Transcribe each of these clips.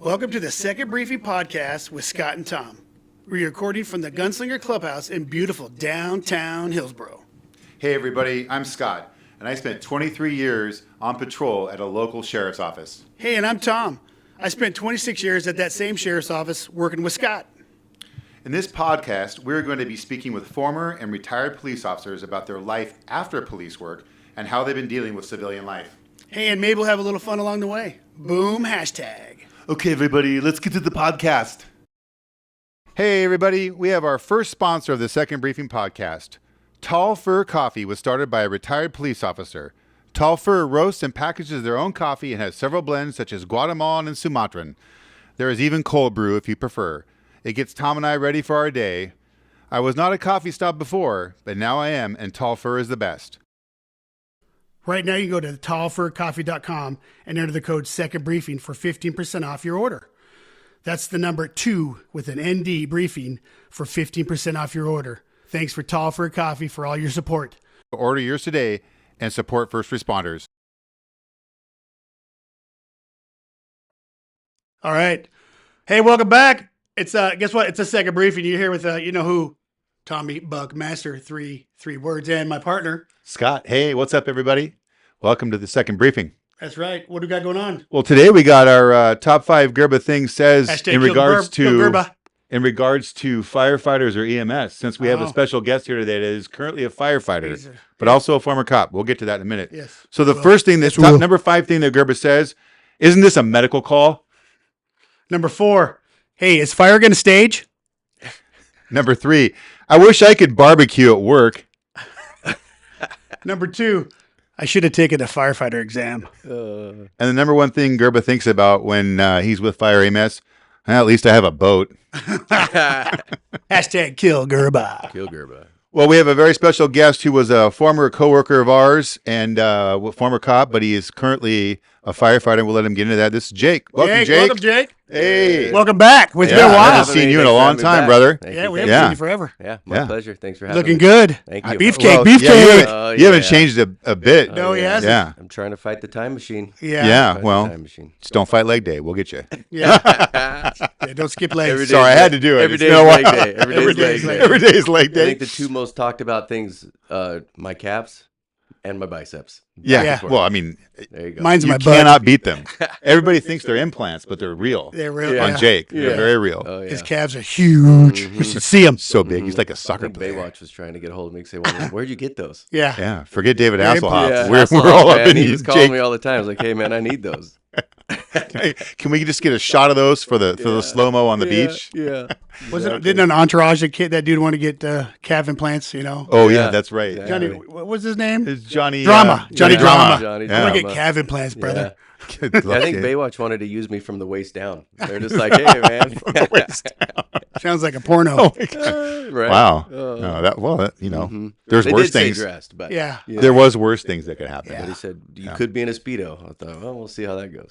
Welcome to the Second Briefing Podcast with Scott and Tom. We're recording from the Gunslinger Clubhouse in beautiful downtown Hillsboro. Hey everybody, I'm Scott, and I spent 23 years on patrol at a local sheriff's office. Hey, and I'm Tom. I spent 26 years at that same sheriff's office working with Scott. In this podcast, we're going to be speaking with former and retired police officers about their life after police work and how they've been dealing with civilian life. Hey, and maybe we'll have a little fun along the way. Boom, hashtag. Okay, everybody, let's get to the podcast. Hey everybody, we have our first sponsor of the Second Briefing Podcast. Tall Fur Coffee was started by a retired police officer. Tall Fur roasts and packages their own coffee and has several blends such as Guatemalan and Sumatran. There is even cold brew if you prefer. It gets Tom and I ready for our day. I was not a coffee stop before, but now I am, and Tall Fur is the best. Right now, you go to tallfurcoffee.com and enter the code Second Briefing for 15% off your order. That's the number 2 with an ND briefing for 15% off your order. Thanks for Tall Fur Coffee for all your support. Order yours today and support first responders. All right. Hey, welcome back. It's guess what? It's a Second Briefing. You're here with you know who? Tommy Buck Master, three words, and my partner. Scott, hey, what's up everybody? Welcome to the Second Briefing. That's right. What do we got going on? Well, today we got our top 5 Gerba things says Hashtag in regards kill Gerba. in regards to firefighters or EMS, since we have a special guest here today that is currently a firefighter, but also a former cop. We'll get to that in a minute. Yes. So the first thing, this number 5 thing that Gerba says, isn't this a medical call? Number 4, hey, is fire going to stage? Number 3, I wish I could barbecue at work. Number 2, I should have taken a firefighter exam. And the number 1 thing Gerba thinks about when he's with Fire EMS, at least I have a boat. Hashtag kill Gerba. Kill Gerba. Well, we have a very special guest who was a former coworker of ours and former cop, but he is currently a firefighter. We'll let him get into that. This is Jake. Welcome, Jake. Welcome, Jake. Hey. Welcome back. It's been a I while. haven't seen you in a long time, brother. Yeah, we haven't seen you forever. Yeah, my pleasure. Thanks for having Looking me. good. Thank you. Beefcake, Well, beefcake. you haven't changed a bit. No, he hasn't. Yeah. I'm trying to fight the time machine. Yeah. Fight Well, the time machine. just don't fight leg day. We'll get you. Yeah. Yeah, don't skip legs. Every day Sorry, I had to do it. Every It's day been is a leg while. day. Every day is leg day. Every day is leg I day. think the 2 most talked about things, my calves and my biceps. Yeah. Yeah. Well, I mean, There you go. Mine's you my butt. cannot beat them. Everybody thinks they're implants, but they're real. They're real. Yeah. On Jake, they're Yeah. very real. Oh, yeah. His calves are huge. You should see him. So big. He's like a I soccer think player. Baywatch was trying to get a hold of me because they wanted, where'd you get those? Yeah. Yeah. Forget David Yeah, Hasselhoff. Yeah, we're Hasselhoff, all up man. in He you, was calling Jake. me all the time. I was like, hey, man, I need those. Can we just get a shot of those for the slow mo on the beach? Yeah. Didn't an entourage that dude want to get calf implants, you know? Oh yeah, Yeah. that's right. Exactly. Johnny, what was his name? It's Johnny Drama. Johnny Drama. Johnny Yeah. I want to Drama. get calf implants, brother. Good I luck, think Jake. Baywatch wanted to use me from the waist down. They're just like, hey, man. Sounds like a porno. Oh my God. Right? Wow. Oh. No, you know, Mhm. there's They worse did say things. dressed, but Yeah. There was worse things that could happen. But he said you could be in a Speedo. I thought, well, we'll see how that goes.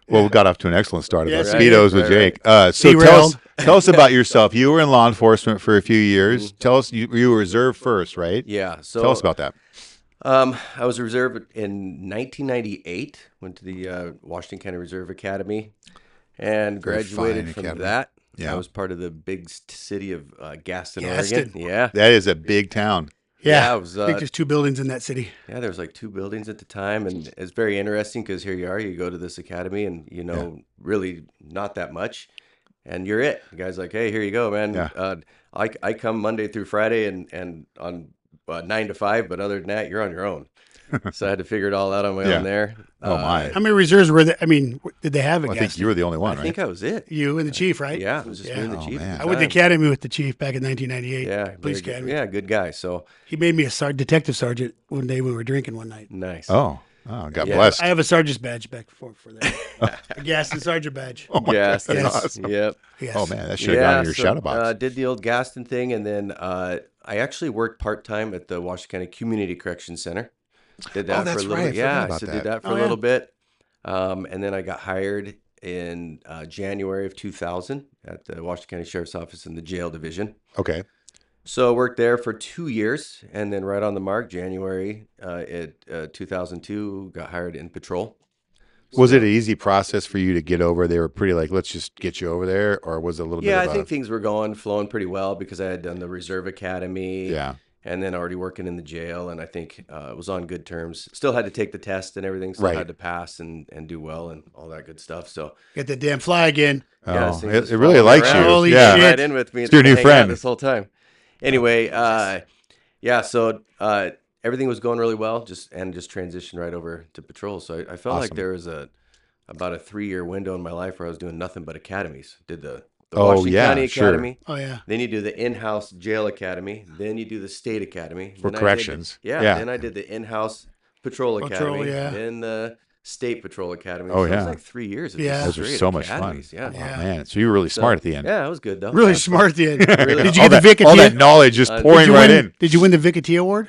Well, we got off to an excellent start about Yes, Speedos right, with right, Jake. So Derailed. tell us about yourself. You were in law enforcement for a few years. Tell us, you were reserve first, right? Yeah. So Tell us about that. I was a reserve in 1998. Went to the Washington County Reserve Academy and Very graduated fine from academy. that. Yeah. I was part of the big city of Gaston, Gaston. Oregon. Yeah. That is a big town. Yeah. I was. I think there's 2 buildings in that city. Yeah, there was like 2 buildings at the time, and it's very interesting because here you are, you go to this academy, and you know really not that much, and you're it. The guy's like, hey, here you go, man. Yeah. I come Monday through Friday, and on 9 to 5, but other than that, you're on your own. So I had to figure it all out on my Yeah. own there. Oh my. How many reserves were there? I mean, did they have at Well, I think Gaston? you were the only I one, right? think I was it. You and the chief, right? Yeah, it was just me and the Oh, chief. man. at the I went to the time. academy with the chief back in 1998. Yeah, Police very good. academy. Yeah, good guy. So He made me a detective sergeant one day when we were drinking one night. nice. Oh, God Yeah. bless. I have a sergeant's badge back for that. A Gaston sergeant badge. Oh my Yes, God, yes. that's awesome. Yep. Yes. Oh man, that should have gone in your shadow box. Did the old Gaston thing, and then I actually worked part time at the Washington County Community Correction Center. Did that that's for a little right. I bit. forgot Yeah, about so that. did that for Oh, a yeah. little bit, and then I got hired in January of 2000 at the Washington County Sheriff's Office in the jail division. Okay. So I worked there for 2 years, and then right on the mark, January 2002, got hired in patrol. Was it an easy process for you to get over? They were pretty like, let's just get you over there, or was it a little Yeah, bit I of think things were flowing pretty well because I had done the Reserve Academy. yeah, And then already working in the jail, and I think it was on good terms. Still had to take the test and everything. Still Right. had to pass and do well and all that good stuff. So Get that damn flag in. yeah, oh, this thing's it just really following me likes you. around. Holy yeah, shit. Right in with me. It's your to new hang out friend. this whole time. Anyway, yeah. So everything was going really well. Just transitioned right over to patrol. So I felt like Awesome. there was about a 3-year window in my life where I was doing nothing but academies. Did the Oh, Washington yeah, County sure. Academy. Oh yeah. Then you do the in-house jail academy. Then you do the state academy For Then I did- corrections. yeah, Yeah. Then I did the in-house patrol Patrol, academy. yeah. Then the state patrol academy. Oh, so it was yeah. like 3 years. Of Yeah. just Those are straight so much fun. academies. Yeah. Oh, Yeah. man, so you were really So, smart at the end. Yeah, it was good though. Really Yeah. smart then. Really- Did you all get the that, Vic all Atia? that knowledge just Did pouring you right win, in. Did you win the Vic Atia award?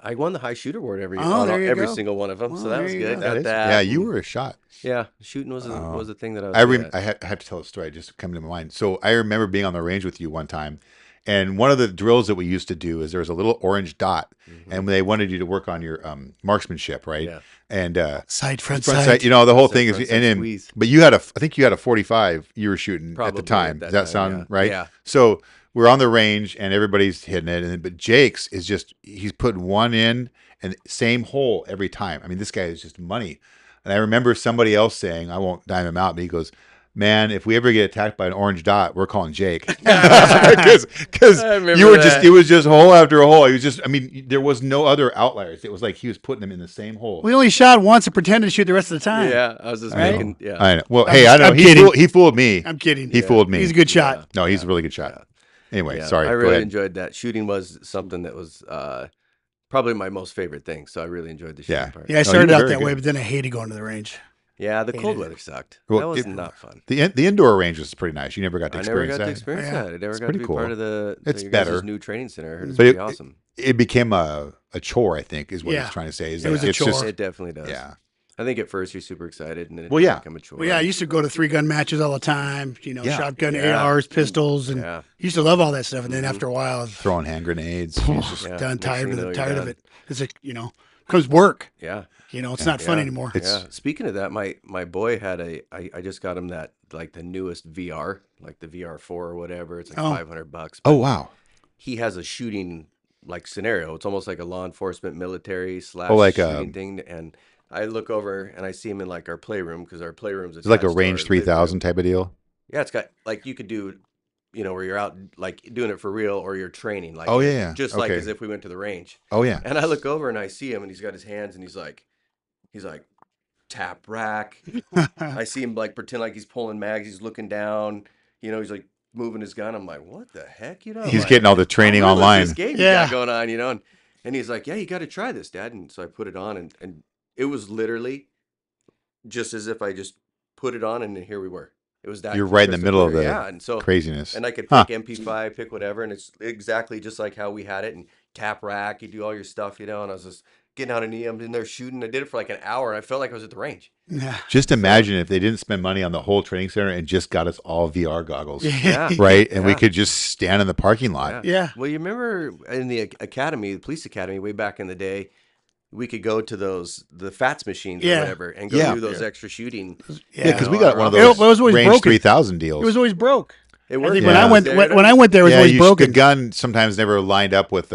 I won the high shooter award Oh, on there you every go. single one of them. Well, so that there was you good. go. Got That is- that. yeah, you and- were a shot. Yeah, shooting was the thing that I was. I good at. I have to tell a story just coming to my mind. So I remember being on the range with you one time, and one of the drills that we used to do is there was a little orange dot, and they wanted you to work on your marksmanship, right? Yeah. And Side, front, front side. sight, you know, the whole Front thing sight, is, front and sight then, squeeze. but you had I think you had a 45 you were shooting at Probably the time. at that Does that time, sound yeah. right? Yeah. So we're on the range and everybody's hitting it, but Jake's is just he's putting one in and same hole every time. I mean, this guy is just money. And I remember somebody else saying, I won't dime him out, but he goes, "Man, if we ever get attacked by an orange dot, we're calling Jake." Because I remember you were that. it was just hole after hole. It was just, I mean, there was no other outliers. It was like he was putting them in the same hole. We only shot once and pretended to shoot the rest of the time. Yeah, I was just I know. making. Yeah, I know. Well, I'm hey, just- I know. I'm kidding. He fooled me. I'm kidding. He fooled me. He's a good shot. No, he's a really good shot. Anyway, Yeah, sorry. I Go really ahead. enjoyed that. Shooting was something that was probably my most favorite thing. So I really enjoyed the shooting Yeah. part. Yeah, I you started were out very that way, good. but then I hated going to the range. Yeah, the cold Hated it. weather sucked. Well, That was it- not fun. The indoor range was pretty nice. You never got to I never experience got to that. experience Yeah. that. I never got to pretty be cool. part of It's your guys' better. new training center. I heard it's But pretty awesome. It became a chore, I think, is what Yeah. he's trying to say. Is It was that a it's chore. just It definitely does. yeah. I think at first you're super excited, and then it Well, yeah. become a chore. Well, yeah, I used to go to 3-gun matches all the time. You know, Yeah. shotgun, Yeah. ARs, pistols, and Yeah. used to love all that stuff. And then after a while, I was Throwing hand grenades. It's just- Yeah. done, Next tired thing of you know, it. you're Tired of done. it. It's like comes work. Yeah. It's not fun Yeah. anymore. It's- Yeah. Speaking of that, my boy had I just got him that like the newest VR, like the VR4 or whatever. It's like Oh. $500. oh wow. He has a shooting like scenario. It's almost like a law enforcement military slash Oh, like, shooting thing. And I look over and I see him in like our playroom because our playroom's It's like a attached to our range living 3000 room. type of deal. Yeah, it's got like you could do, where you're out like doing it for real or you're training like Oh, yeah. just like Okay. as if we went to the range. Oh yeah. And I look over and I see him and he's got his hands and he's like tap rack. I see him like pretend like he's pulling mags. He's looking down. He's like moving his gun. I'm like, what the heck? He's getting all the training how real is online. This game you Yeah. got going on, and he's like, yeah, you got to try this, Dad. And so I put it on, and it was literally just as if I just put it on, and then here we were. It was that You're right in the crystal middle of clear. the yeah, and so Craziness. and I could Huh. pick MP5, pick whatever, and it's exactly just like how we had it. And tap rack, you do all your stuff, and I was just getting out of knee. I'm in there shooting. I did it for like an hour, and I felt like I was at the range. Yeah. Just imagine if they didn't spend money on the whole training center and just got us all VR goggles, Yeah. right? And we Yeah. could just stand in the parking lot. Yeah. Well, you remember in the academy, the police academy, way back in the day, we could go to the FATS machines Yeah. or whatever and go Yeah. do those extra shooting. Yeah, because we Yeah. got one of It those was always range broken. 3000 deals. It was always broke. It I worked. think when I went when I went there, it was yeah, always the broken. gun sometimes never lined up with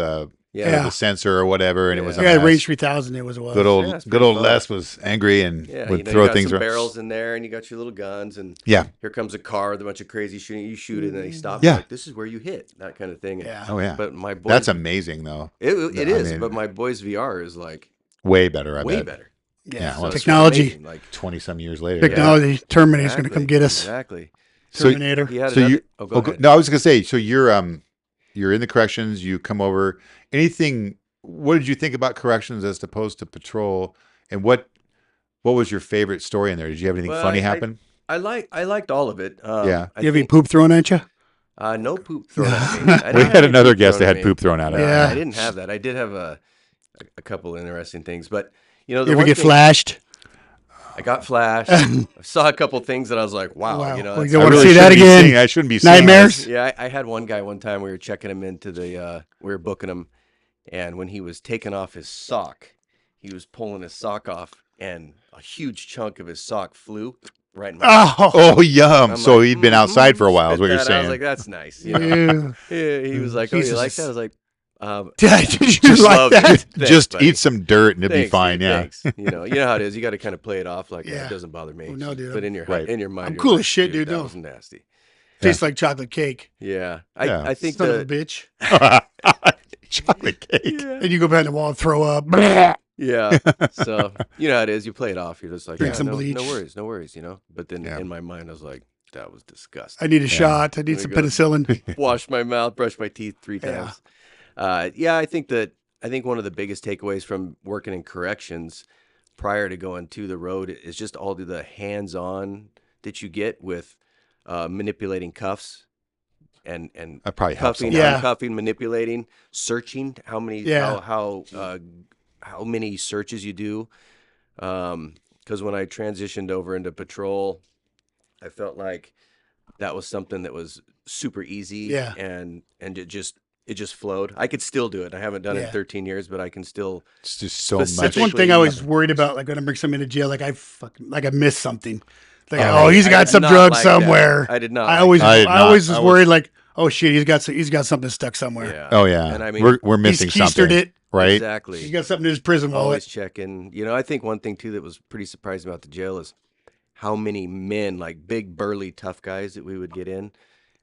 Yeah. the sensor or whatever, and it was a Yeah, mess. range 3000. It was. Good old Yeah, it's good pretty old fun. Les was angry and Yeah, would you throw got things some around. barrels in there, and you got your little guns, and Yeah. here comes a car with a bunch of crazy shooting. You shoot it, and they stop. Yeah. Like, this is where you hit, that kind of thing. And- Yeah. Oh yeah. But my boy, That's amazing though. it I is. mean- But my boy's VR is like Way better, I way bet. better. Yeah. well, it's Technology. amazing, like 20 some years later. Technology. Terminator's going to exactly, come get us. Exactly. So- Terminator. He had So another, you oh, go ahead. no, I was gonna say, so you're in the corrections, you come over. Anything what did you think about corrections as opposed to patrol? And what was your favorite story in there? Did you have anything Well, funny I- happen? I liked all of it. Yeah. I You have any think- poop thrown at you? No poop thrown at me. I didn't We have had any another poop guest that thrown had at me. poop thrown out of No, it. Yeah. I didn't have that. I did have a couple interesting things, but the You ever one get thing- flashed? I got flashed. I saw a couple things that I was like, wow, Wow. you know. Well, that's- you I wanna really see that shouldn't be again? seeing- I shouldn't be seeing Nightmares? this. Yeah, I had one guy one time. We were checking him into we were booking him, and when he was taking off his sock, he was pulling his sock off and a huge chunk of his sock flew right in my Oh, Oh, yum. I'm So like, he'd been outside for a while, is spit what you're that out. I was saying. like, that's nice. You know? yeah. He was like, oh, you Jesus. like that? I was like, Did you just like loved that? it. Thanks, Just buddy. eat some dirt and it'd be Thanks, fine. dude, Yeah. thanks. You know how it is. You got to kind of play it off like Yeah. it doesn't bother me. Oh, no, dude, But in your Right. in your mind, I'm you're cool like, as shit, dude, That no. was nasty. Tastes like chocolate cake. Yeah, Yeah. I think Son of a the bitch. Chocolate cake. yeah. And you go behind the wall and throw up. Yeah. So you know how it is. You play it off. You're just like, Drink some no bleach. no worries. You know. But then Yeah. in my mind, I was like, that was I disgusting. need a shot. I need There some you go. penicillin. Wash my mouth, brush my teeth 3 Yeah. times. I think one of the biggest takeaways from working in corrections prior to going to the road is just all the hands-on that you get with manipulating cuffs and That probably helps a cuffing, lot. Yeah. uncuffing, manipulating, searching. How many? Yeah. How many searches you do? Because when I transitioned over into patrol, I felt like that was something that was super easy. Yeah. And it just flowed. I could still do it. I haven't done it Yeah. in 13 years, but I can still. It's just so much. That's one thing I was worried about. Like when I bring somebody to jail, like I missed something. Like, Oh, he's I got did some not drugs like that. somewhere. I did not. I like always, that. I did I always not. was I was- worried. Like, oh shit, he's got something stuck somewhere. Yeah. Oh yeah. And I mean, we're missing He's keistered something. it. Right. Exactly. He's got something in his prison wallet. Always checking. You know, I think one thing too that was pretty surprising about the jail is how many men, like big, burly, tough guys that we would get in,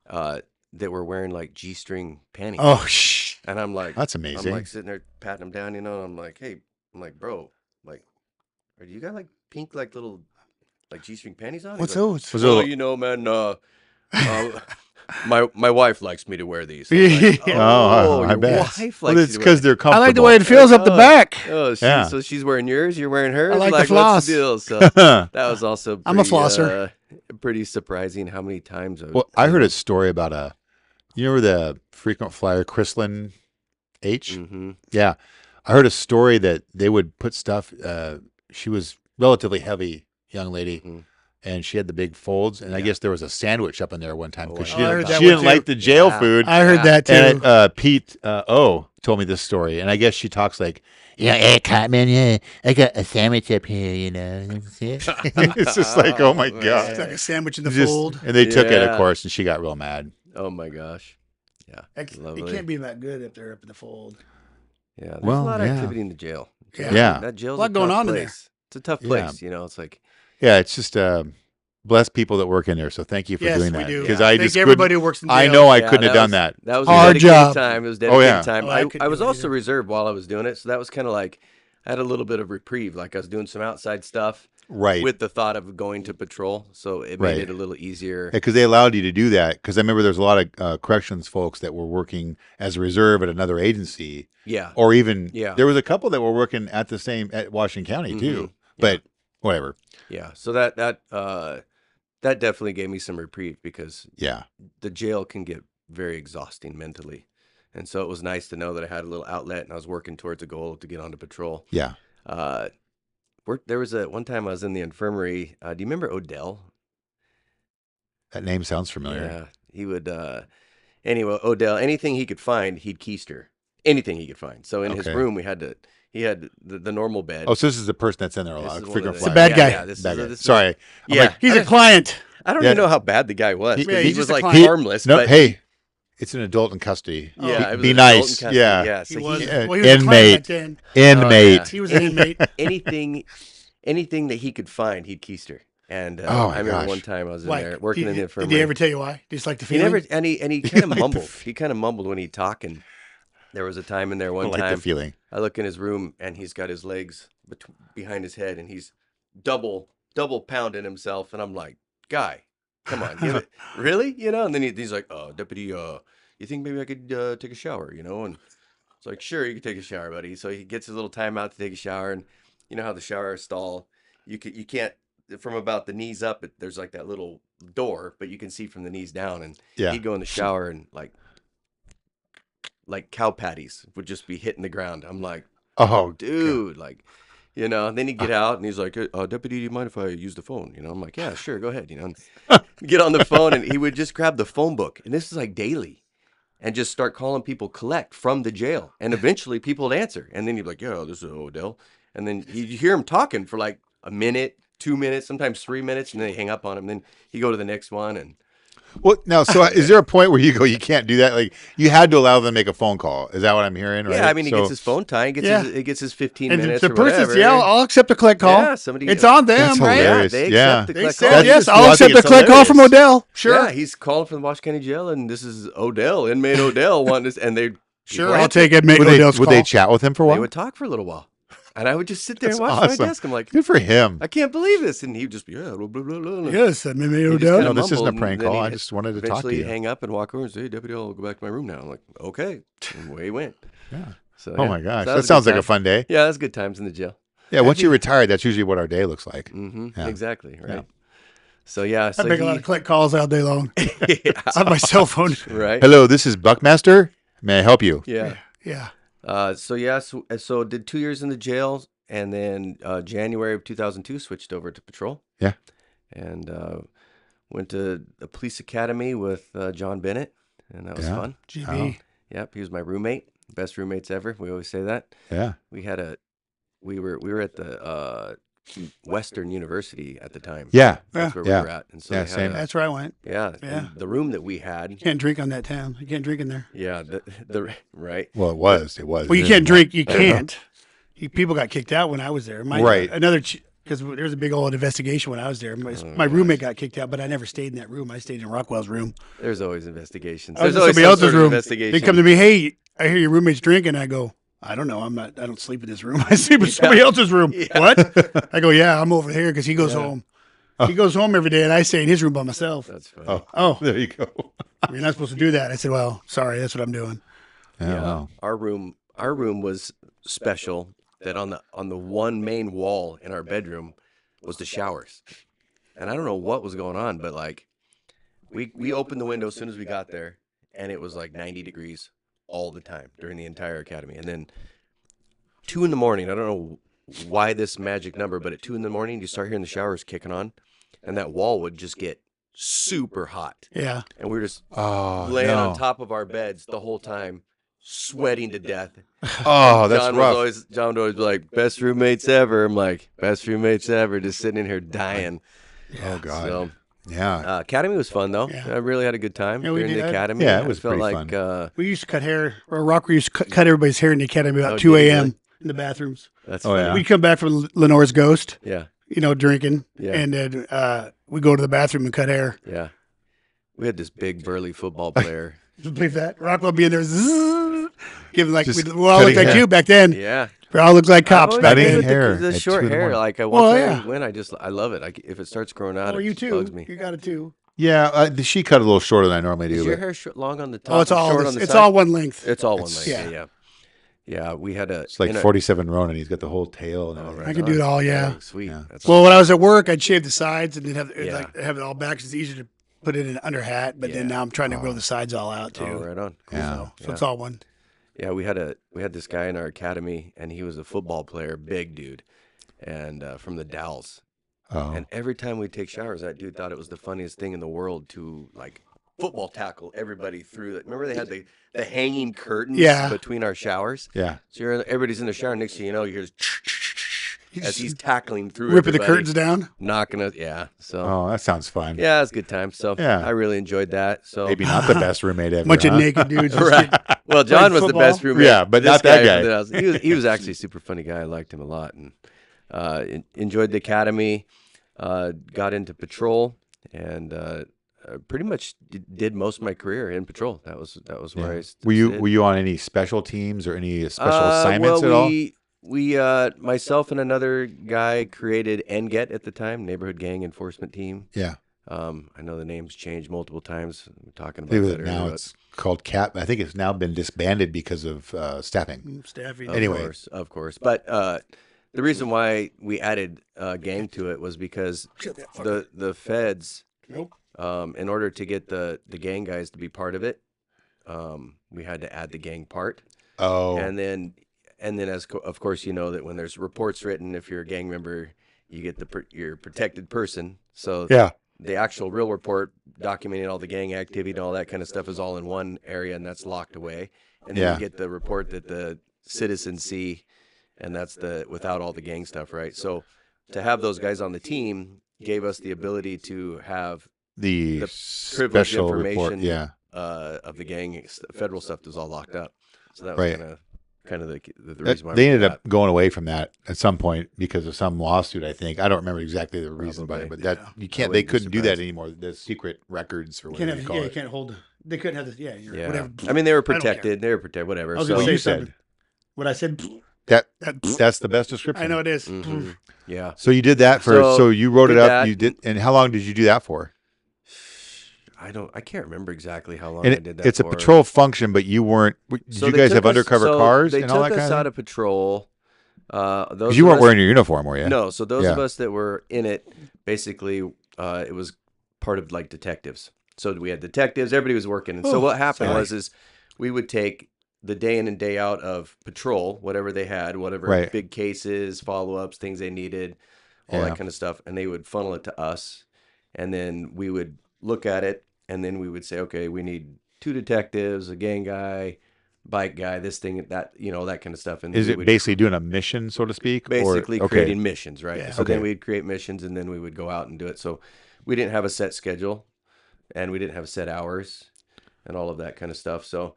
that were wearing like G-string panties. Oh shh. And I'm like, That's I'm amazing. like sitting there patting them down, you know. And I'm like, hey, bro, like, are you got like pink, like little, like G-string panties on? He's What's like, those? Was it a well, little- you know, man, my wife likes me to wear these. I was like, Yeah. Oh, I your bet. wife likes Well, you it's to wear because they're I comfortable. like the way it feels up the Oh. back. Oh, Yeah. so she's wearing yours, you're wearing hers. I like the what's floss. the deal? So that was also pretty, I'm a flosser. Pretty surprising how many times. Well, I heard a story about you know the frequent flyer Chrislyn H? Mm-hmm. Yeah. I heard a story that they would put stuff, she was relatively heavy young lady, Mhm. and she had the big folds, and I Yeah. guess there was a sandwich up in there one time Oh, because she I heard didn't, that she one didn't too. like the jail Yeah. food. I heard that too. And Pete O told me this story, and I guess she talks like, yeah, hey, Cartman, yeah, I got a sandwich up here, you know. It's just like, oh my Oh, man. God. It's like a sandwich in the Just- fold. and they took it, of Yeah. course, and she got real mad. Oh my gosh. Yeah. It Lovely. can't be that good if they're up in the fold. Yeah. There's Well, a lot of yeah. activity in the jail. Yeah. Yeah. That jail's A lot going tough on in there. place. It's a tough Yeah. place. You know, it's like, Yeah, it's just bless people that work in there. So thank you for Yes, doing we that. do. Because Yeah. I Thank just everybody couldn't- who works in jail. I know I yeah, couldn't have done was- that. That was Hard dedicated job. time. It was Oh, dedicated yeah. time. Oh, I I couldn't was do it also either. reserved while I was doing it, so that was kind of like I had a little bit of reprieve. Like I was doing some outside stuff Right. with the thought of going to patrol, so it Right. made it a little easier. Because they allowed you to do that. Because I remember there's a lot of corrections folks that were working as a reserve at another agency, Yeah, or even Yeah. there was a couple that were working at the same at Washington County too. Mhm. But whatever. yeah. So that definitely gave me some reprieve because Yeah. the jail can get very exhausting mentally, and so it was nice to know that I had a little outlet and I was working towards a goal to get onto patrol. Yeah. There was one time I was in the infirmary. Do you remember Odell? That name sounds familiar. Yeah, he would. Anyway, Odell, anything he could find, he'd keister. Anything he could find. So in his Okay. room, he had the normal bed. Oh, so this is the person that's in there a This lot. is one Frequent of It's a flyer. bad guy. Yeah, this Bad is guy. this is- Sorry. I'm yeah, like, He's a client. I don't Yeah. even know how bad the guy was. He- but Yeah, he he's was just a like client. harmless. no, but hey, it's an adult in custody. Oh. yeah, it was be an adult in nice. custody, Yeah. yeah. He So was. he, Yeah. Well, he was a client Inmate. back then. Inmate. He was an inmate. anything that he could find, he'd keister. And Oh, my I remember gosh. one time I was in Why? there working in the Did infirmary. he ever tell you why? Just like the He feeling? never, and he kind of mumbled. He kind of mumbled when he'd talk, and there was a time in there I one like time the feeling. I look in his room and he's got his legs behind his head and he's double pounding himself, and I'm like, guy, come on, give it, really, you know? And then he's like, deputy, you think maybe I could take a shower, you know? And it's like, sure, you can take a shower, buddy. So he gets his little time out to take a shower, and you know how the shower stall, you can't from about the knees up. There's like that little door, but you can see from the knees down, and Yeah. he'd go in the shower and like cow patties would just be hitting the ground. I'm like, Oh, dude, like, you know. And then he'd get out and he's like, deputy, do you mind if I use the phone? You know, I'm like, yeah, sure, go ahead. You know, and get on the phone, and he would just grab the phone book, and this is like daily, and just start calling people collect from the jail, and eventually people would answer, and then he'd be like, yeah, this is Odell. and then you hear him talking for like a minute, 2 minutes, sometimes 3 minutes, and then they hang up on him. Then you go to the next one, and Well, now, so is there a point where you go, you can't do that? Like, you had to allow them to make a phone call. Is that what I'm hearing? Right? yeah, I mean, he So- gets his phone time, he gets his 15 And minutes the or person whatever. says, "Yeah, I'll accept a collect call." Yeah, somebody- it's on them, That's right? hilarious. Yeah, they Yeah. accept the They collect said, call. "Yes, well, I'll I accept think a it's collect call from hilarious. Odell." Sure, Yeah, he's calling from the Washington County Jail, and this is Odell, inmate Odell, wanting this, and they sure, people I'll answer. take Inmate Would Odell's they call. chat with him for a They while? would talk for a little while, and I would just sit there That's and watch awesome. my desk. I'm like, Good for him. I can't believe this, and he'd just be blah, blah, blah, blah. Yes, Inmate He just Odell. kinda No, this isn't a mumbled, prank and then call. he'd I just wanted to talk to eventually you. hang up and walk over and say, "Hey, Deputy, I'll go back to my room now." I'm like, "Okay," and away he went. Yeah. So, Oh yeah. my gosh, So that was sounds good like a time. fun day. Yeah, that's good times in the jail. Yeah, once you're retired, that's usually what our day looks like. Mm-hmm. Yeah. Exactly. Right. Yeah. So yeah, I so make a lot of collect calls all day long yeah, on my cell phone. right. Hello, this is Buckmaster. May I help you? Yeah. Yeah, So did 2 years in the jail, and then January of 2002 switched over to patrol. Yeah. And went to the police academy with John Bennett, and that was Yeah. fun. GB. Yep, he was my roommate, best roommates ever. We always say that. Yeah. We were at the Western University at the time. Yeah. That's where Yeah. we were at, and so Yeah, they had same. That's where I went. yeah, Yeah. and the room that we had. Can't drink on that town. You can't drink in there. Yeah, the right. Well, it was. Well, you It can't is drink. You can't. People got kicked out when I was there. Right. Because there was a big old investigation when I was there. My gosh. roommate got kicked out, but I never stayed in that room. I stayed in Rockwell's room. There's always investigations. I was There's in always somebody some else's sort of room. investigation. They come to me, "Hey, I hear your roommate's drinking." I go, "I don't know. I don't sleep in this room. I sleep in somebody else's room." Yeah. What? I go, "Yeah, I'm over here," because he goes home. He goes home every day, and I stay in his room by myself. That's funny. Oh, Oh, there you go. you're not supposed to do that. I said, "Well, sorry, that's what I'm doing." Yeah. Yeah. Wow. Our room was special. That on the one main wall in our bedroom was the showers, and I don't know what was going on, but like we opened the window as soon as we got there, and it was like 90 degrees all the time during the entire academy. And then 2 in the morning, I don't know why this magic number, but at 2 in the morning you start hearing the showers kicking on, and that wall would just get super hot, Yeah. and we were just Oh, laying no. on top of our beds the whole time, sweating to death. Oh, that's rough. John would always be like, "Best roommates ever." I'm like, "Best roommates ever," just sitting in here dying. Oh God. So Yeah. academy was fun though. Yeah. I really had a good time Yeah, we during did. the academy. Yeah, it I was felt pretty like fun. We used to cut hair, or Rocker used to cut everybody's hair in the academy about Oh, 2 did he a.m. really? in the bathrooms. that's Oh, funny. yeah. We'd come back from Lenore's Ghost, Yeah, drinking, Yeah. and then we go to the bathroom and cut hair. yeah. We had this big burly football player. You believe that? Rockwell being there, zzz, giving like Just we all looked cutting like hair. you back then. Yeah, We all looked like cops Oh, back Cutting yeah, then. with hair The at 2 short in the hair, morning. like Well, once yeah. I win, I love it. If it starts growing out, Oh, it you just too. bugs me. You got it too. Yeah. She cut a little shorter than I normally do. Is your But hair long on the top? Oh, it's and all short on the it's side? all one length. It's all one It's- length. yeah. Yeah. We had a. it's like in a- 47 Ronin. He's got the whole tail. And Oh, everything. right I can on. do it all, yeah. Oh, sweet. Yeah. That's Well, when I was at work, I'd shave the sides and then Yeah. have it all back. 'Cause it's easier to put it in an under hat. But then Yeah. now I'm trying to grow the sides all out too. Oh, right on. Cool. Yeah. So it's all one. Yeah, we had this guy in our academy, and he was a football player, big dude, and from the Dalles. Oh. And every time we'd take showers, that dude thought it was the funniest thing in the world to like football tackle everybody through it. Remember they had the hanging curtains Yeah. between our showers. Yeah. So everybody's in the shower. Next thing you know, you hear this as he's tackling through Ripping the everybody, curtains down. knocking it. Yeah. So Oh, that sounds fun. yeah, it's a good time. So Yeah. I really enjoyed that. So Maybe not the best roommate ever. Bunch huh? of naked dudes. just Right. Well, John was the football? best roommate. Yeah, but This not that from guy. the Dalles, he was actually a super funny guy. I liked him a lot, and enjoyed the academy. Got into patrol, and pretty much did most of my career in patrol. That was where Yeah. I Were you on any special teams or any special Uh, assignments well, at all? we myself and another guy created NGET at the time, Neighborhood Gang Enforcement Team. Yeah. I know the name's changed multiple times. We're talking I about think that now earlier, it's called CAP. I think it's now been disbanded because of staffing. Staffing. but- Anyway. of course. But the reason why we added gang to it was because the feds, Nope. in order to get the gang guys to be part of it, we had to add the gang part. Oh. And then of course you know that when there's reports written, if you're a gang member, you get your protected person. So yeah. the actual real report documenting all the gang activity and all that kind of stuff is all in one area, and that's locked away. And then Yeah. you get the report that the citizens see, and that's without all the gang stuff, right? So to have those guys on the team gave us the ability to have The privileged special report. information Yeah. of the gang. Federal stuff was all locked up, so that was Right. kind of the That- reason why they we did ended that. up going away from that at some point because of some lawsuit, I think. I don't remember exactly the reason behind it, but Probably. that Yeah. you can't. I They wouldn't be couldn't do that surprised. anymore. The secret records or You whatever can't you have, call yeah, you it. can't hold. They couldn't have this. Yeah, Yeah, whatever. I mean they were I don't care. protected. They were protected. Whatever. I was So gonna say you something. said What I said. that. That, That's the best description. I know it is. mhm. Yeah. So you did that for. So, So you wrote it did up. that. You did. And how long did you do that for? I can't remember exactly how long And I did that it's a for. patrol function, but you weren't. Did So you they guys took have us- undercover so cars They and all took that us kind out of? of patrol. Those Because you of weren't us- wearing your uniform, were you? No, so those of Yeah. us that were in it, basically, it was part of like detectives. So we had detectives. Everybody was working, and so Oh, what happened sorry. is we would take the day in and day out of patrol, whatever they had, whatever Right. big cases, follow ups, things they needed, all Yeah. that kind of stuff, and they would funnel it to us, and then we would look at it, and then we would say, okay, we need 2 detectives, a gang guy, bike guy, this thing, that, that kind of stuff. And Is we it would basically doing a mission, so to speak? basically or, okay. creating missions, right? Yeah. So then Okay. we'd create missions, and then we would go out and do it. So we didn't have a set schedule, and we didn't have set hours, and all of that kind of stuff. So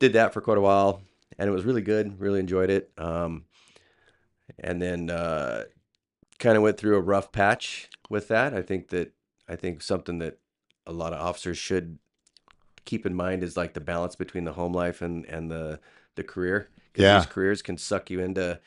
did that for quite a while, and it was really good. Really enjoyed it. And then kind of went through a rough patch with that. I think something that a lot of officers should keep in mind is like the balance between the home life and the career. 'Cause Yeah. these careers can suck you into.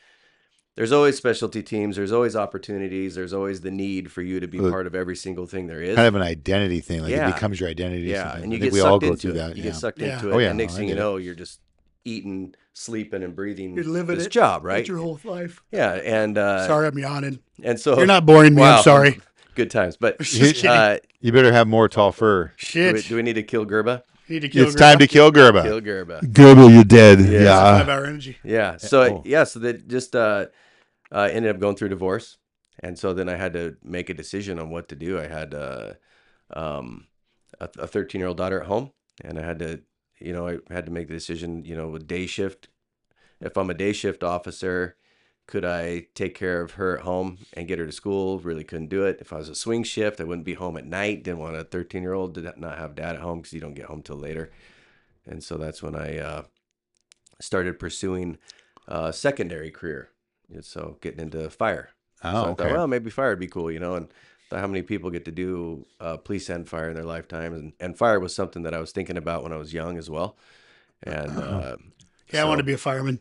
There's always specialty teams. There's always opportunities. There's always the need for you to be Look, part of every single thing there is. Kind of an identity thing. Like Yeah. it becomes your identity. Yeah, something. and you I think get we all sucked go into through it. that. You yeah. get sucked Yeah. into it, Oh, yeah, and next no, I thing you get it. know, you're just eating, sleeping, and breathing You're living this it. job, right? That's your whole life. Yeah, and Sorry, I'm yawning. and so You're not boring me. Wow. I'm sorry. Good times, but Just kidding. You better have more tall fur. Shit. do we need to kill Gerba? You need to kill It's time to kill Gerba. Kill Gerba. Gerba, you're dead. Yeah. 5-hour energy. Yeah. So Oh. yeah, so that just ended up going through divorce, and so then I had to make a decision on what to do. I had a 13-year-old daughter at home, and I had to make the decision. With day shift, if I'm a day shift officer, could I take care of her at home and get her to school? Really couldn't do it. If I was a swing shift, I wouldn't be home at night. Didn't want a 13-year-old to not have dad at home because you don't get home till later. And so that's when I started pursuing a secondary career. And so getting into fire. Oh, So I okay. thought, well, maybe fire would be cool, and thought how many people get to do police and fire in their lifetime. And fire was something that I was thinking about when I was young as well. And Yeah, I want to be a fireman.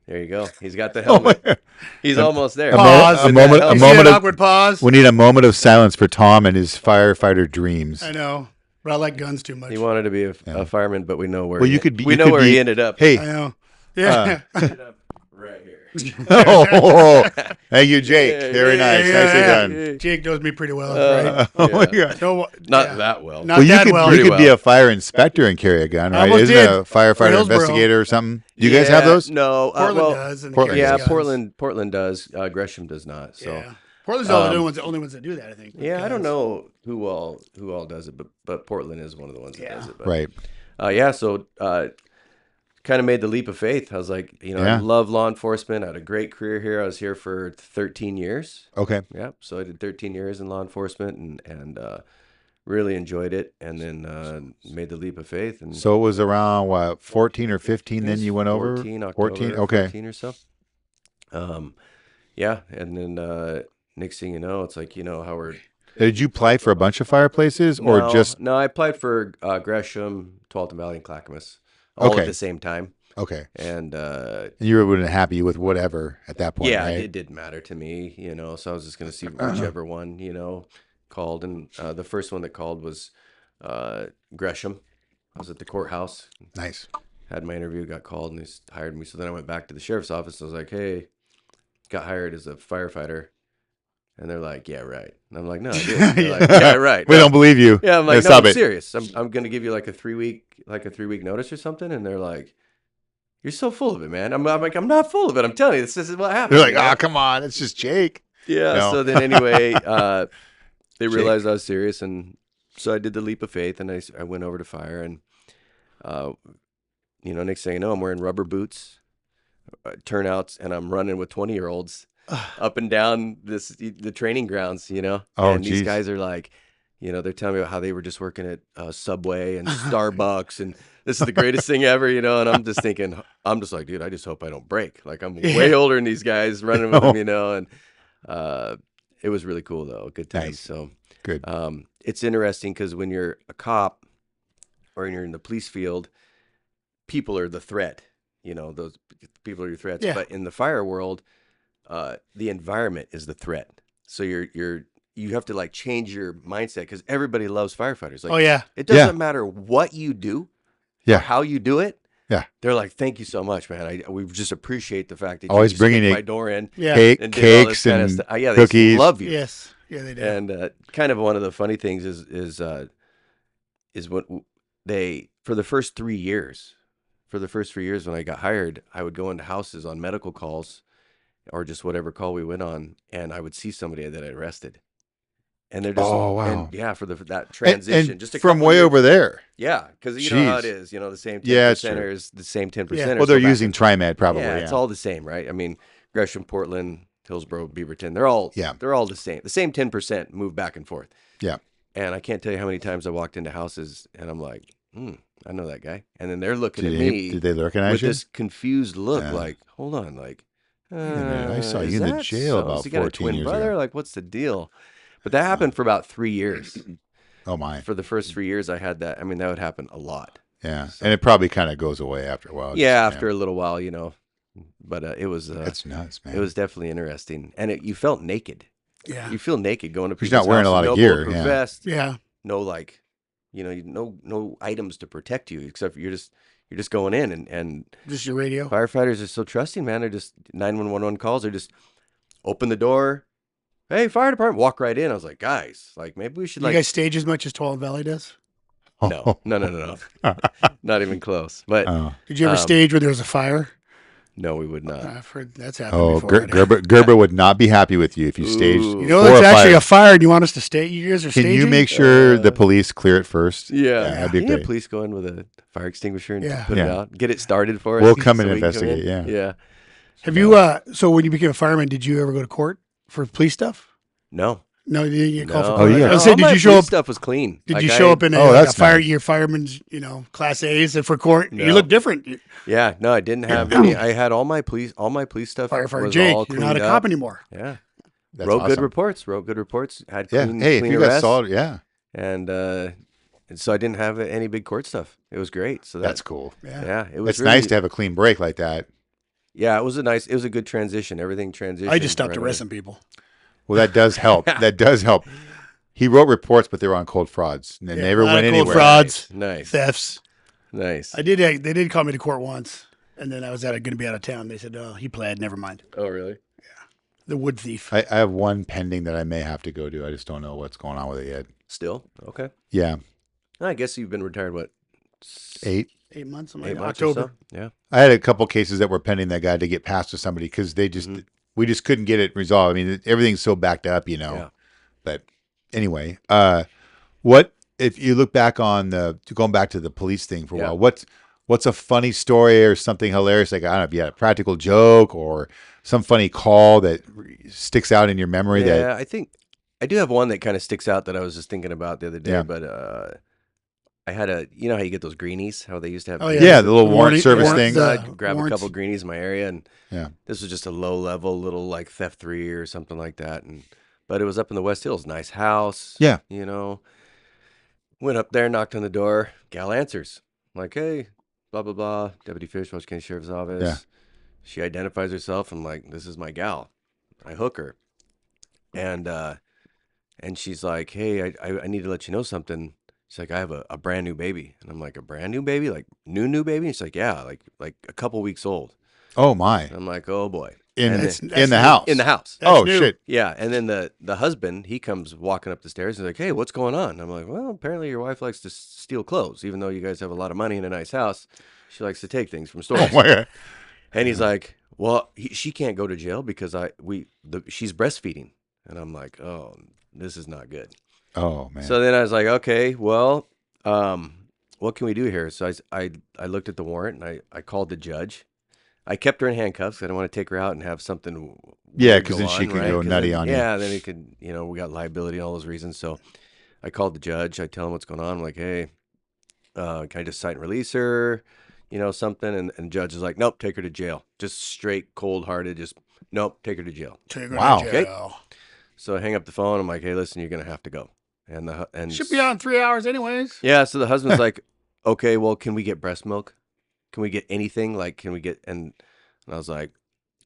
there you go. He's got the Oh, helmet. He's almost there. Pause. a moment- You a see moment an of- awkward pause? We need a moment of silence for Tom and his firefighter dreams. I know, but I like guns too much. He wanted to be a fireman, but we know where. Well, he, you could be. We you know could where be- he ended up. I Hey. know. Yeah. Right here. Oh, thank you, Jake. Very nice. Yeah, Nicely yeah. done. Jake knows me pretty well. Right? Oh my Yeah. God. No, Not yeah. that well. Not Well, you that could, well. you Pretty could be well. a fire inspector and carry a gun, I right? almost Isn't did. a firefighter Hillsborough. investigator or something? Do you guys have Yeah, those? No. Portland does. And Portland Yeah, does. Portland does. Gresham does not. So Yeah. Portland's the only ones that do that, I think. yeah, I don't because- know who all does it, but Portland is one of the ones that Yeah. does it. But, Right. Yeah. So kind of made the leap of faith. I was like, I Yeah. love law enforcement. I had a great career here. I was here for 13 years. Okay. Yeah. So I did 13 years in law enforcement and really enjoyed it. And then made the leap of faith. And So it was around, what, 14 or 15 it then was you went over? 14, October, 14? Okay. 14 or so. Yeah. And then next thing you know, it's like, Howard. Did you apply for a bunch of fireplaces or No, just, No, I applied for Gresham, Tualatin Valley, and Clackamas all Okay. at the same time. okay. And You were happy with whatever at that point, yeah, right? it didn't matter to me, so I was just going to see whichever one, called. And the first one that called was Gresham. I was at the courthouse, Nice. had my interview, got called, and they hired me. So then I went back to the sheriff's office. I was like, hey, got hired as a firefighter. And they're like, yeah, right. And I'm like, no, I didn't. They're like, yeah, right. We No. don't believe you. Yeah, I'm like, no, stop I'm it. serious. I'm gonna give you like a 3-week notice or something. And they're like, you're so full of it, man. I'm like, I'm not full of it. I'm telling you, this is what happened. They're like, you know? oh, come on. It's just Jake. Yeah. No. So then anyway, they realized I was serious, and so I did the leap of faith, and I went over to fire, and next thing you know, I'm wearing rubber boots, turnouts, and I'm running with 20-year-olds up and down the training grounds, Oh, and these geez. guys are like, they're telling me about how they were just working at Subway and Starbucks, and this is the greatest thing ever, and I'm just thinking, I'm just like, dude, I just hope I don't break. Like, I'm way older than these guys running with them, and it was really cool though, good time. Nice. So Good. it's interesting because when you're a cop or you're in the police field, people are the threat. Those people are your threats. Yeah. But in the fire world, the environment is the threat. So you have to like change your mindset because everybody loves firefighters. Like, Oh yeah. it doesn't matter what you do, Yeah. or how you do it. Yeah. They're like, thank you so much, man. We just appreciate the fact that Always you just bringing kicked you my door in Yeah. and did all this Cakes kind of and stuff. Yeah, cookies. they love you. Yes. Yeah, they do. And kind of one of the funny things is what they for the first 3 years. For the first 3 years when I got hired, I would go into houses on medical calls or just whatever call we went on, and I would see somebody that I arrested. And they're just, Oh, wow. and yeah, for that transition, And just a from couple way years. over there. Yeah, because you know how it Jeez. is. The same 10% Yeah, it's true. is the same 10%. Yeah. Well, they're using TriMed probably. Yeah, Yeah. it's all the same, right? I mean, Gresham, Portland, Hillsborough, Beaverton, they're all the same. The same 10% move back and forth. Yeah. And I can't tell you how many times I walked into houses and I'm like, I know that guy. And then they're looking at me Did they recognize with you? this confused look, Yeah. like, hold on, like, minute, I saw is you in the that jail so? about Has he got a 14 twin years brother? ago. Like, what's the deal? But that happened for about 3 years. Oh my. For the first 3 years, I had that. I mean, that would happen a lot. Yeah. And it probably kind of goes away after a while. Yeah, after a little while, But it was. That's nuts, man. It was definitely interesting, and you felt naked. Yeah. You feel naked going to He's people's not wearing a houses, lot of no gear, bulletproof yeah. vest, Yeah. no no items to protect you except for you're just going in and Just your radio. firefighters are so trusting, man. They're just 911 calls. They're just open the door. Hey, fire department, walk right in. I was like, guys, like maybe we should You guys stage as much as 12 Valley does? no, not even close. But Oh, Did you ever stage where there was a fire? no, we would not. I've heard that's happened before. Gerber would not be happy with you if you staged. Ooh. You know, 4 it's or actually 5. a fire, and you want us to stay. You guys are Can staging. you make sure the police clear it first? Yeah, that'd be you need great. police go in with a fire extinguisher and Yeah. put it Yeah. out, get it started for us. We'll come and we can investigate, in. yeah. Yeah. Have you? So when you became a fireman, did you ever go to court for police stuff? No. No, you didn't get called for No. court. Oh, yeah. I was All saying, did my you show police up? Stuff was clean. Did Like, you show up in Oh, a that's fire nice. your fireman's, class A's and for court? No. You look different. Yeah, no, I didn't have any. I had all my police stuff. Firefighter was Jake, all you're not a cleaned cop up. anymore. Yeah, That's wrote good awesome. reports. Had Yeah. clean, Hey, if clean you got arrests, solid, yeah, and so I didn't have any big court stuff. It was great. So that's cool. yeah, it was. It's nice to have a clean break like that. Yeah, it was a good transition. Everything transitioned. I just stopped right away. arresting people. Well, that does help. That does help. He wrote reports, but they were on cold frauds, and they Yeah, never a lot went of cold anywhere. frauds, Nice, thefts. nice. They did call me to court once, and then I was going to be out of town. They said, "Oh, he pled. Never mind." Oh, really? The wood thief. I have one pending that I may have to go to. I just don't know what's going on with it yet. Still okay. Yeah, I guess you've been retired 8. 8 months. I'm 8 like, months or October. so? Yeah. I had a couple cases that were pending that got to get passed to somebody because they just we just couldn't get it resolved. I mean, everything's so backed up, Yeah. But anyway, what if you look back on going back to the police thing for a Yeah. while? What's a funny story or something hilarious? Like, I don't know if you had a practical joke or some funny call that sticks out in your memory. Yeah, I think I do have one that kind of sticks out that I was just thinking about the other day. Yeah. But I had how you get those greenies? How they used to have. Oh, Yeah, the little warrant service warrant- thing. So the I'd grab warrants. a couple greenies in my area, and Yeah. this was just a low level little like theft 3 or something like that. But it was up in the West Hills, nice house. Yeah. Went up there, knocked on the door. Gal answers, I'm like, hey, blah blah blah, Deputy Fish, Welch County Sheriff's Office. Yeah. She identifies herself. I'm like, this is my gal. I hook her, and she's like, hey, I need to let you know something. She's like, I have a brand new baby. And I'm like, a brand new baby? Like new baby? And she's like, yeah, like a couple weeks old. Oh my! And I'm like, oh boy. In And That's in the new. house. In the house. That's Oh new. shit! Yeah. And then the husband, he comes walking up the stairs and he's like, hey, what's going on? And I'm like, well, apparently your wife likes to steal clothes. Even though you guys have a lot of money and a nice house, she likes to take things from stores. Oh my God. And he's like, well, she can't go to jail because she's breastfeeding. And I'm like, oh, this is not good. Oh man! So then I was like, okay, well, what can we do here? So I looked at the warrant and I called the judge. I kept her in handcuffs. I didn't want to take her out and have something. Yeah, weird 'cause go then she on, could right? go 'Cause nutty then, on you. Yeah, then it could, we got liability and all those reasons. So I called the judge. I tell him what's going on. I'm like, hey, can I just cite and release her? Something. And the judge is like, nope, take her to jail. Just straight, cold hearted. Just nope, take her to jail. Take her Wow. to jail. So I hang up the phone. I'm like, hey, listen, you're gonna have to go. And Should be out in 3 hours anyways. yeah. So the husband's like, okay, well, can we get breast milk? Can we get anything? Like, can we get? And I was like,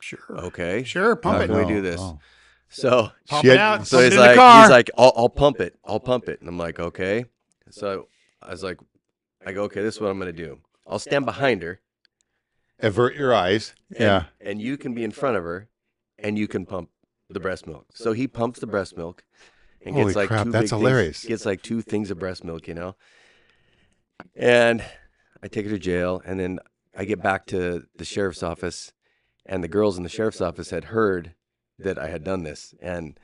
Sure. okay, Sure. Pump How it. can we do this? Oh. So Pump She it had- out. so Pump he's it in the like, car. I'll pump it. I'll pump it. And I'm like, okay. So I was like, I go, okay, this is what I'm gonna do. I'll stand behind her. Avert your eyes. And, Yeah. And you can be in front of her, and you can pump the breast milk. So he pumps the breast milk, and Holy gets like crap, two that's big hilarious. Things, gets like 2 things of breast milk, And I take her to jail, and then I get back to the sheriff's office, and the girls in the sheriff's office had heard that I had done this, and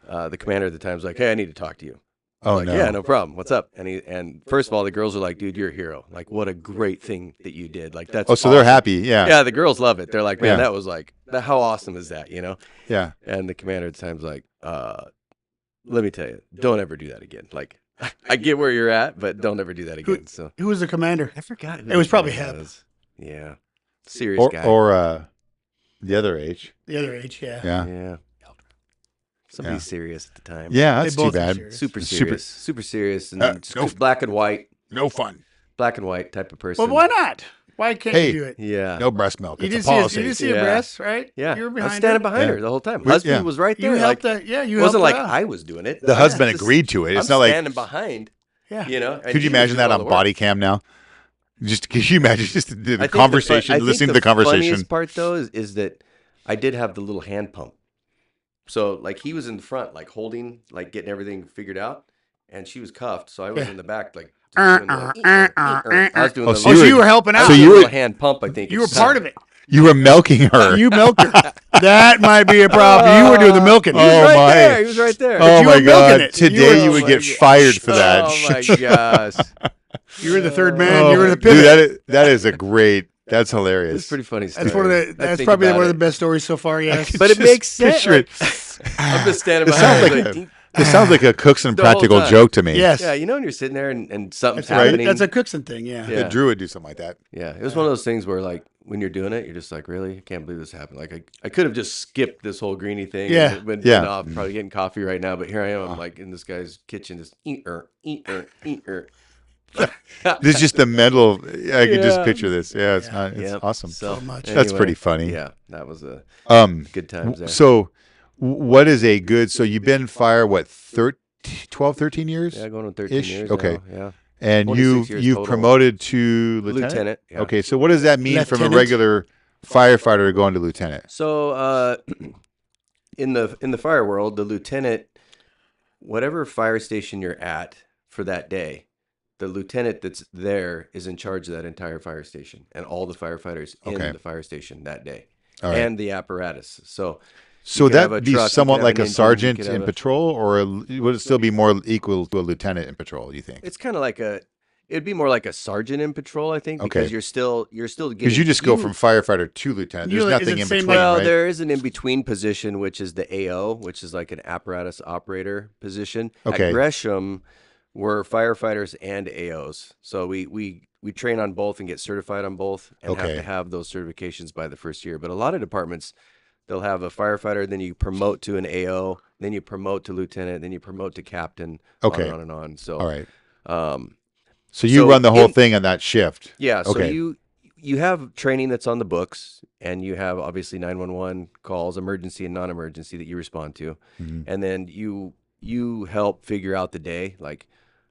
the commander at the time was like, "Hey, I need to talk to you." Oh, Like, no. yeah, no problem. What's up? And first of all, the girls are like, dude, you're a hero. Like, what a great thing that you did. Like, that's Oh, so they're awesome. happy. Yeah. Yeah, the girls love it. They're like, man, Yeah. that was like, how awesome is that, Yeah. And the commander at the time's like, let me tell you, don't ever do that again. Like, I get where you're at, but don't ever do that again. So Who was the commander? I forgot. who It was the probably commander Hep. was. Yeah, serious Or, guy. or the other H. The other age, yeah. Yeah. yeah, somebody Yeah. serious at the time. Yeah, that's They too both were bad. serious. super Super- serious, super serious, and no- just black and white No fun. type of person. Well, why not? Why can't Hey. you do it? Yeah. No breast milk. You It's a didn't see his, policy. you didn't see Yeah. her breasts, right? Yeah, You were I was behind standing her. behind Yeah. her the whole time. We- Husband yeah. was right there. You helped like, that. Yeah, you it wasn't helped like her out. I was doing it. The I husband just- agreed to it. It's I'm not like. standing behind. Yeah. and Could you he was imagine doing that all on the work. body cam now? Just could you imagine just the I think the conversation, I think listening to the conversation? funniest part though is that I did have the little hand pump. So like he was in the front, like holding, like getting everything figured out, and she was cuffed. So I was Yeah. in the back, like just doing the, I was doing Oh, the so Oh, little, so you were helping out. so the you were- little hand pump. I think You were it's part of it. You were milking her. You milked her. That might be a problem. You were doing the milking. He was Oh, right my. there. He was right there. Oh you my were milking God! it. Today you Oh would my get God. fired for that. Oh my gosh, You were the third man. Oh, you were the dude, pivot. that is a great. That's hilarious. it's pretty funny. That's story. one of I the. That's think probably about one of it. the best stories so far. Yes. But it Just makes sense. picture it. I'm just standing It sounds behind. like like, This sounds like a Cooks and The whole Practical time. joke to me. Yes. yeah, when you're sitting there and something's That's right. happening. That's a Cookson thing. Yeah. Yeah. Drew would do something like that. Yeah, it was one of those things where, like, when you're doing it, you're just like, really? I can't believe this happened. Like, I could have just skipped this whole greeny thing. Yeah. And been Yeah. off, probably getting coffee right now, but here I am. I'm like in this guy's kitchen, just eat. This is just the mental. I can just Yeah. picture this. Yeah, it's Yeah. not. It's Yep. awesome. So much. That's pretty funny. Yeah, that was a Um. good times there. So, what is a good? So you've been fire what 12, 13 years, Yeah, going on 13 ish? years Okay. now. Yeah. and 26 years you've total. promoted to lieutenant. Lieutenant. Yeah. Okay, so what does that mean from a Lieutenant? regular firefighter going to lieutenant? So, in the fire world, the lieutenant, whatever fire station you're at for that day, the lieutenant that's there is in charge of that entire fire station and all the firefighters Okay. in the fire station that day All right. and the apparatus. So So could have that a be truck, you somewhat could have like an a engine, you sergeant could in have a- patrol, or would it still be more equal to a lieutenant in patrol? You think? it's kind of like it'd be more like a sergeant in patrol, I think, because Okay. you're still Because getting you just go from firefighter to lieutenant. There's You- is nothing it in same between, like- Well, right? there is an in-between position, which is the AO, which is like an apparatus operator position. Okay. At Gresham, we're firefighters and AOs. So we train on both and get certified on both and have Okay. to have those certifications by the first year. But a lot of departments, they'll have a firefighter, then you promote to an AO, then you promote to lieutenant, then you promote to captain, Okay. on and on. So, All right. um, So you So run the whole in- thing on that shift. yeah, so Okay. you have training that's on the books, and you have obviously 911 calls, emergency and non-emergency that you respond to, Mhm. and then you help figure out the day, like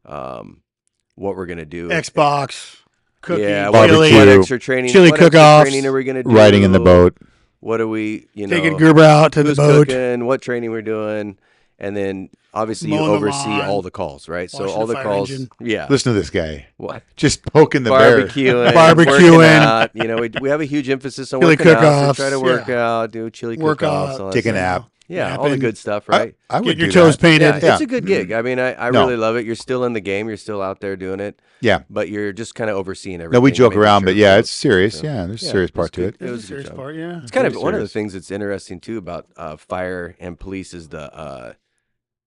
what we're gonna do. Xbox, cookie, yeah, Barbecue. what extra training? chili what extra cook-offs, training are we gonna do? Riding in the boat. What are we? taking Gerber out to the who's boat. cooking? What training we're doing? And then obviously you Mowing the oversee lawn, all the calls, right? So washing all the the fire calls, engine. yeah. Listen to this guy. What? Just poking the bear. Barbecuing, Barbecuing. working out. We have a heat emphasis on Chili working out. So cook-offs, try to work out, do chili Work cook-offs, out. all that Take a stuff. nap. Yeah, all the Napping. good stuff, right? I would Getting your do toes that. painted. Yeah, it's a good gig. I mean, I No. really love it. You're still in the game. You're still out there doing it. Yeah. But you're just kind of overseeing everything. No, we and joke making around, sure but yeah, float. it's serious. So, Yeah, there's a yeah, serious it was part to good. it. It was a It's a good serious job. part, yeah. It's kind of Very one of the serious. things that's interesting too about fire and police is the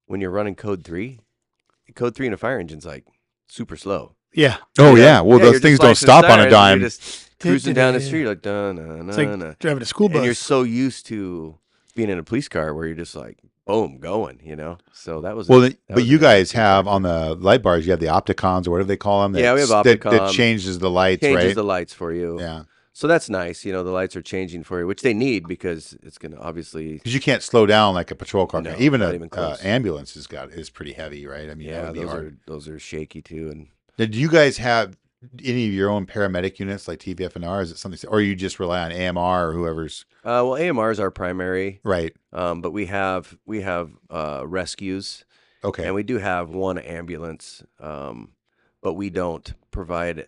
when you're running code 3 in a fire engine's like super slow. Yeah. Oh, You know? yeah. Well, you're those just things don't flashing stop on a sirens, dime. You're just cruising down the street like dun, dun, It's dun, like driving a school bus. and you're so used to being in a police car where you're just like boom going, So that was Well, that but was you an guys interesting have factor. on the light bars, you have the Opticons or whatever they call them. Yeah, we have that Opticom. changes the lights, changes right? the lights for you. Yeah. So that's nice. The lights are changing for you, which they need because it's going to obviously. Because you can't slow down like a patrol car. No, Even not a even close. ambulance is pretty heavy, right? I mean, that Yeah, would be hard. those are shaky too, and Now, do you guys have any of your own paramedic units like TVFNR? Is it something, or you just rely on AMR or whoever's well, AMR is our primary, right? but we have rescues, Okay. and we do have one ambulance, but we don't provide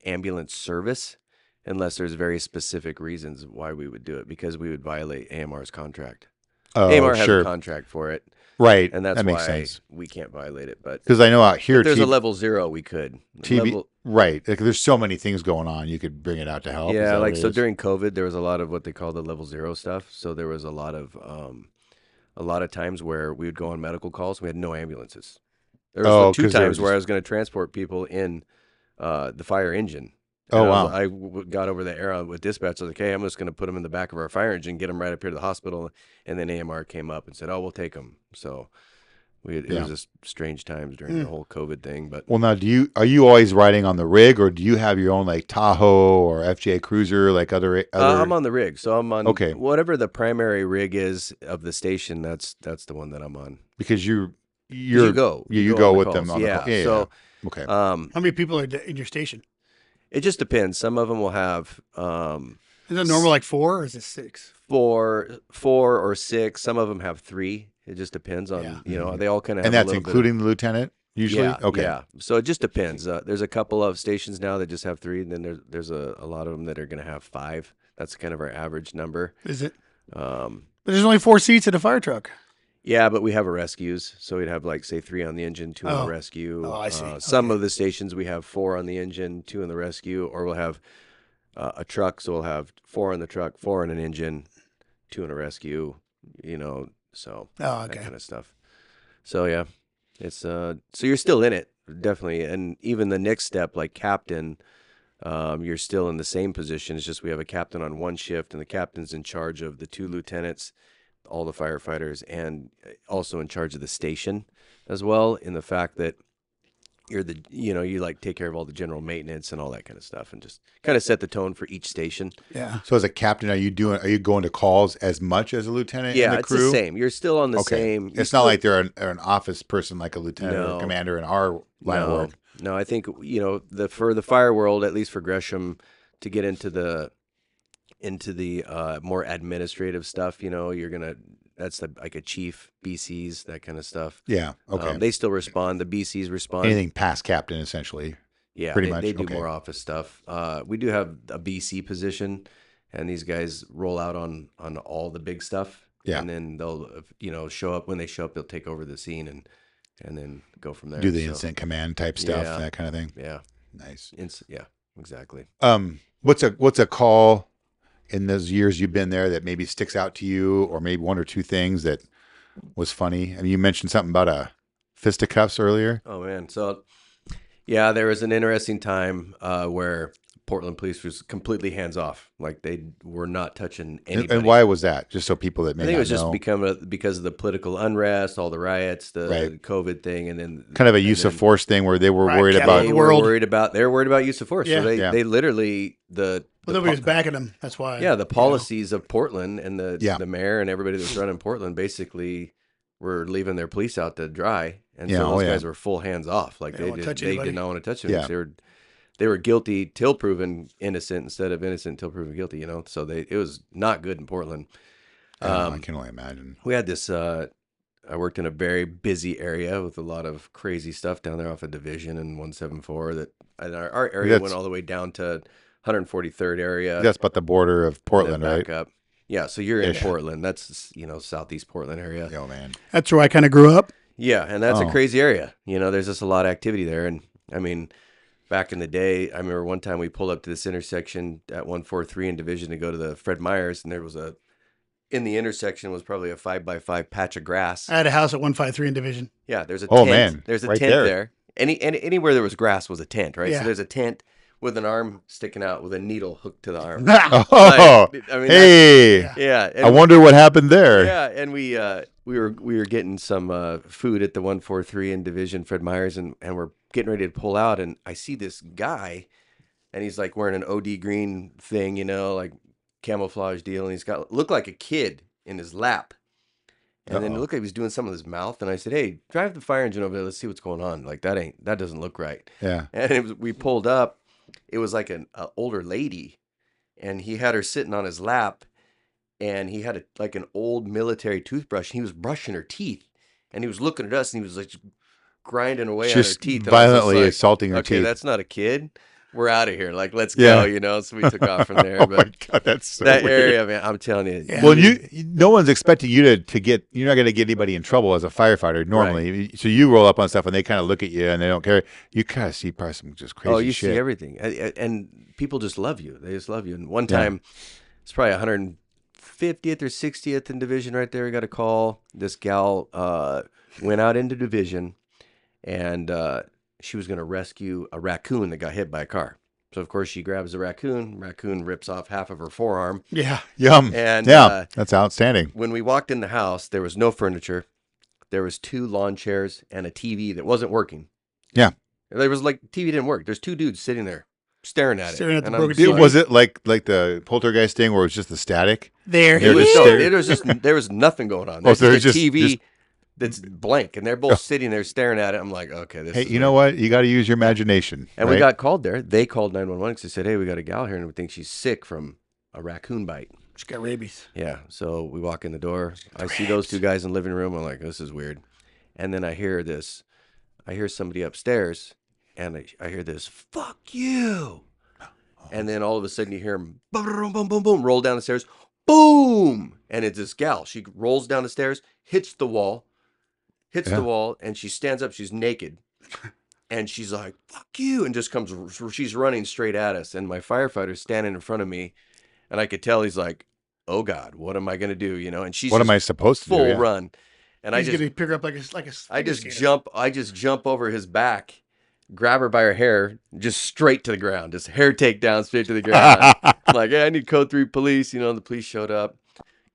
ambulance service unless there's very specific reasons why we would do it because we would violate AMR's contract. Oh, AMR has sure. a contract for it, Right. and that's that makes why sense. we can't violate it. But Because I know out here, if there's a level 0, we could. TV, right? Like, there's so many things going on. You could bring it out to help. Is Yeah, that what like it so is? during COVID, there was a lot of what they call the level 0 stuff. So there was a lot of times where we would go on medical calls. We had no ambulances. There was Oh, the 2 'cause they were times where I just- was going to transport people in the fire engine. Oh, And wow. I got over the era with dispatch. I was like, hey, I'm just going to put them in the back of our fire engine, get them right up here to the hospital. And then AMR came up and said, oh, we'll take them. So it Yeah. was just strange times during the whole COVID thing. But Well, now, are you always riding on the rig, or do you have your own like Tahoe or FJ Cruiser, like other? I'm on the rig. So I'm on Okay. whatever the primary rig is of the station. That's the one that I'm on. Because you go go on the with them calls. on the Yeah. call. Yeah. So Okay. How many people are in your station? it just depends. Some of them will have Is it normal like 4 or is it 6? four or 6. Some of them have 3. It just depends on Yeah. they all kind of And have that's a little including the lieutenant usually. Yeah, Okay. yeah. So it just depends. There's a couple of stations now that just have 3, and then there's a lot of them that are going to have 5. That's kind of our average number. Is it? Um, But there's only 4 seats in a fire truck. Yeah, but we have a rescues, so we'd have like say 3 on the engine, 2 on Oh. the rescue. Oh, I see. Some Okay. of the stations we have 4 on the engine, 2 in the rescue, or we'll have a truck, so we'll have 4 in the truck, 4 in an engine, 2 in a rescue. So Oh, that okay. kind of stuff. So yeah, it's so you're still in it definitely, and even the next step like captain. You're still in the same position. It's just we have a captain on one shift, and the captain's in charge of the 2 lieutenants, all the firefighters, and also in charge of the station as well. In the fact that you're you like take care of all the general maintenance and all that kind of stuff, and just kind of set the tone for each station. Yeah. So as a captain, are you going to calls as much as a lieutenant? Yeah, in the it's crew? the same. You're still on the Okay. same. It's not like they're an office person like a lieutenant or No. a commander in our line of work. No, I think for the fire world, at least for Gresham, to get into the more administrative stuff, that's like a chief, BCs, that kind of stuff. Yeah. Okay. They still respond. The BCs respond. Anything past captain, essentially. Yeah, pretty they, much, they do okay. more office stuff. We do have a BC position, and these guys roll out on all the big stuff. Yeah. And then they'll show up. When they show up, they'll take over the scene and then go from there. Do the So, incident command type stuff, Yeah. that kind of thing. Yeah. Nice. Yeah. Exactly. What's a call in those years you've been there that maybe sticks out to you, or maybe 1 or 2 things that was funny? I mean, you mentioned something about a fisticuffs earlier. Oh man. So yeah, there was an interesting time where Portland police was completely hands off. Like they were not touching anybody. And why was that? Just so people that may I think it was not just know. because of the political unrest, all the riots, the Right. COVID thing, and then Kind of a and use of then force thing where they were Right, worried capital about. of They the were world. worried about use of force. Yeah. So Yeah. they literally Well, nobody was backing them. That's why. the policies of Portland and Yeah. the mayor and everybody that was running Portland basically were leaving their police out to dry, and Yeah, so those oh, yeah. guys were full hands off. Like They they don't wanna touch did anybody. not want to touch them. Yeah. They were guilty till proven innocent instead of innocent till proven guilty. So it was not good in Portland. I can only imagine. We had this. I worked in a very busy area with a lot of crazy stuff down there off of Division and 174. And our area That's- went all the way down to 143rd area. That's about the border of and then Portland, back right? up. Yeah, so you're in Ish. Portland. That's, Southeast Portland area. Yo, man. That's where I kind of grew up. Yeah, and that's a Oh. crazy area. There's just a lot of activity there. And I mean, back in the day, I remember one time we pulled up to this intersection at 143 in Division to go to the Fred Meyer's, and there was in the intersection was probably a 5x5 patch of grass. I had a house at 153 in Division. Yeah, there's a Oh, tent. man. There's a Right tent there. there. Anywhere there was grass was a tent, right? Yeah. So there's a tent with an arm sticking out with a needle hooked to the arm. Oh, I mean, hey. Yeah. Yeah, and I wonder what happened there. yeah, and we were getting some food at the 143 in Division Fred Meyer's, and we're getting ready to pull out, and I see this guy, and he's like wearing an OD green thing, like camouflage deal, and he's looked like a kid in his lap, and then it Uh-oh. looked like he was doing something with his mouth, and I said, "Hey, drive the fire engine over there. Let's see what's going on. Like that doesn't look right." Yeah. And we pulled up. It was like an older lady, and he had her sitting on his lap, and he had like an old military toothbrush. And he was brushing her teeth, and he was looking at us, and he was like grinding away on her Just teeth. And I was just violently like, assaulting her okay, teeth. that's not a kid. We're out of here. Like, let's Yeah. go. So we took off from there. Oh my But God, that's so that weird. area, man, I'm telling you. Yeah. Well, no one's expecting you to get. You're not going to get anybody in trouble as a firefighter normally. So you roll up on stuff and they kind of look at you and they don't care. You kind of see probably some just crazy Oh, you shit. see everything, and people just love you. They just love you. And one Yeah. time, it's probably 150th or 60th in Division right there. We got a call. This gal went out into Division, and she was going to rescue a raccoon that got hit by a car. So of course she grabs the raccoon. Raccoon rips off half of her forearm. Yeah. Yum. And Yeah, that's outstanding. when we walked in the house, there was no furniture. There was 2 lawn chairs and a TV that wasn't working. Yeah. There was TV didn't work. There's 2 dudes sitting there staring at Staring it. at the And I'm broken just TV. like- Was it like the poltergeist thing where it was just the static? There They're It was, just no, staring- it was just there was nothing going on. Oh, There's so just a there's TV just- that's blank, and they're both sitting there staring at it. I'm like, okay, this. Hey, is you know weird. what? You got to use your imagination. And right? we got called there. They called 911 because they said, "Hey, we got a gal here, and we think she's sick from a raccoon bite." She got rabies. Yeah. So we walk in the door. I see those 2 guys in the living room. I'm like, this is weird. And then I hear this. I hear somebody upstairs, and I hear this, "Fuck you." And then all of a sudden you hear them boom, boom, boom, boom, roll down the stairs. Boom. And it's this gal. She rolls down the stairs, hits the wall, Yeah. and she stands up. She's naked. And she's like, "Fuck you." And just she's running straight at us. And my firefighter's standing in front of me. And I could tell he's like, "Oh God, what am I going to do?" And she's What am just I supposed to full do? Yeah. run. And He's gonna pick her up like a I just skater. jump over his back, grab her by her hair, just straight to the ground, just hair takedown straight to the ground. I'm like, "Hey, I need code 3 police." The police showed up,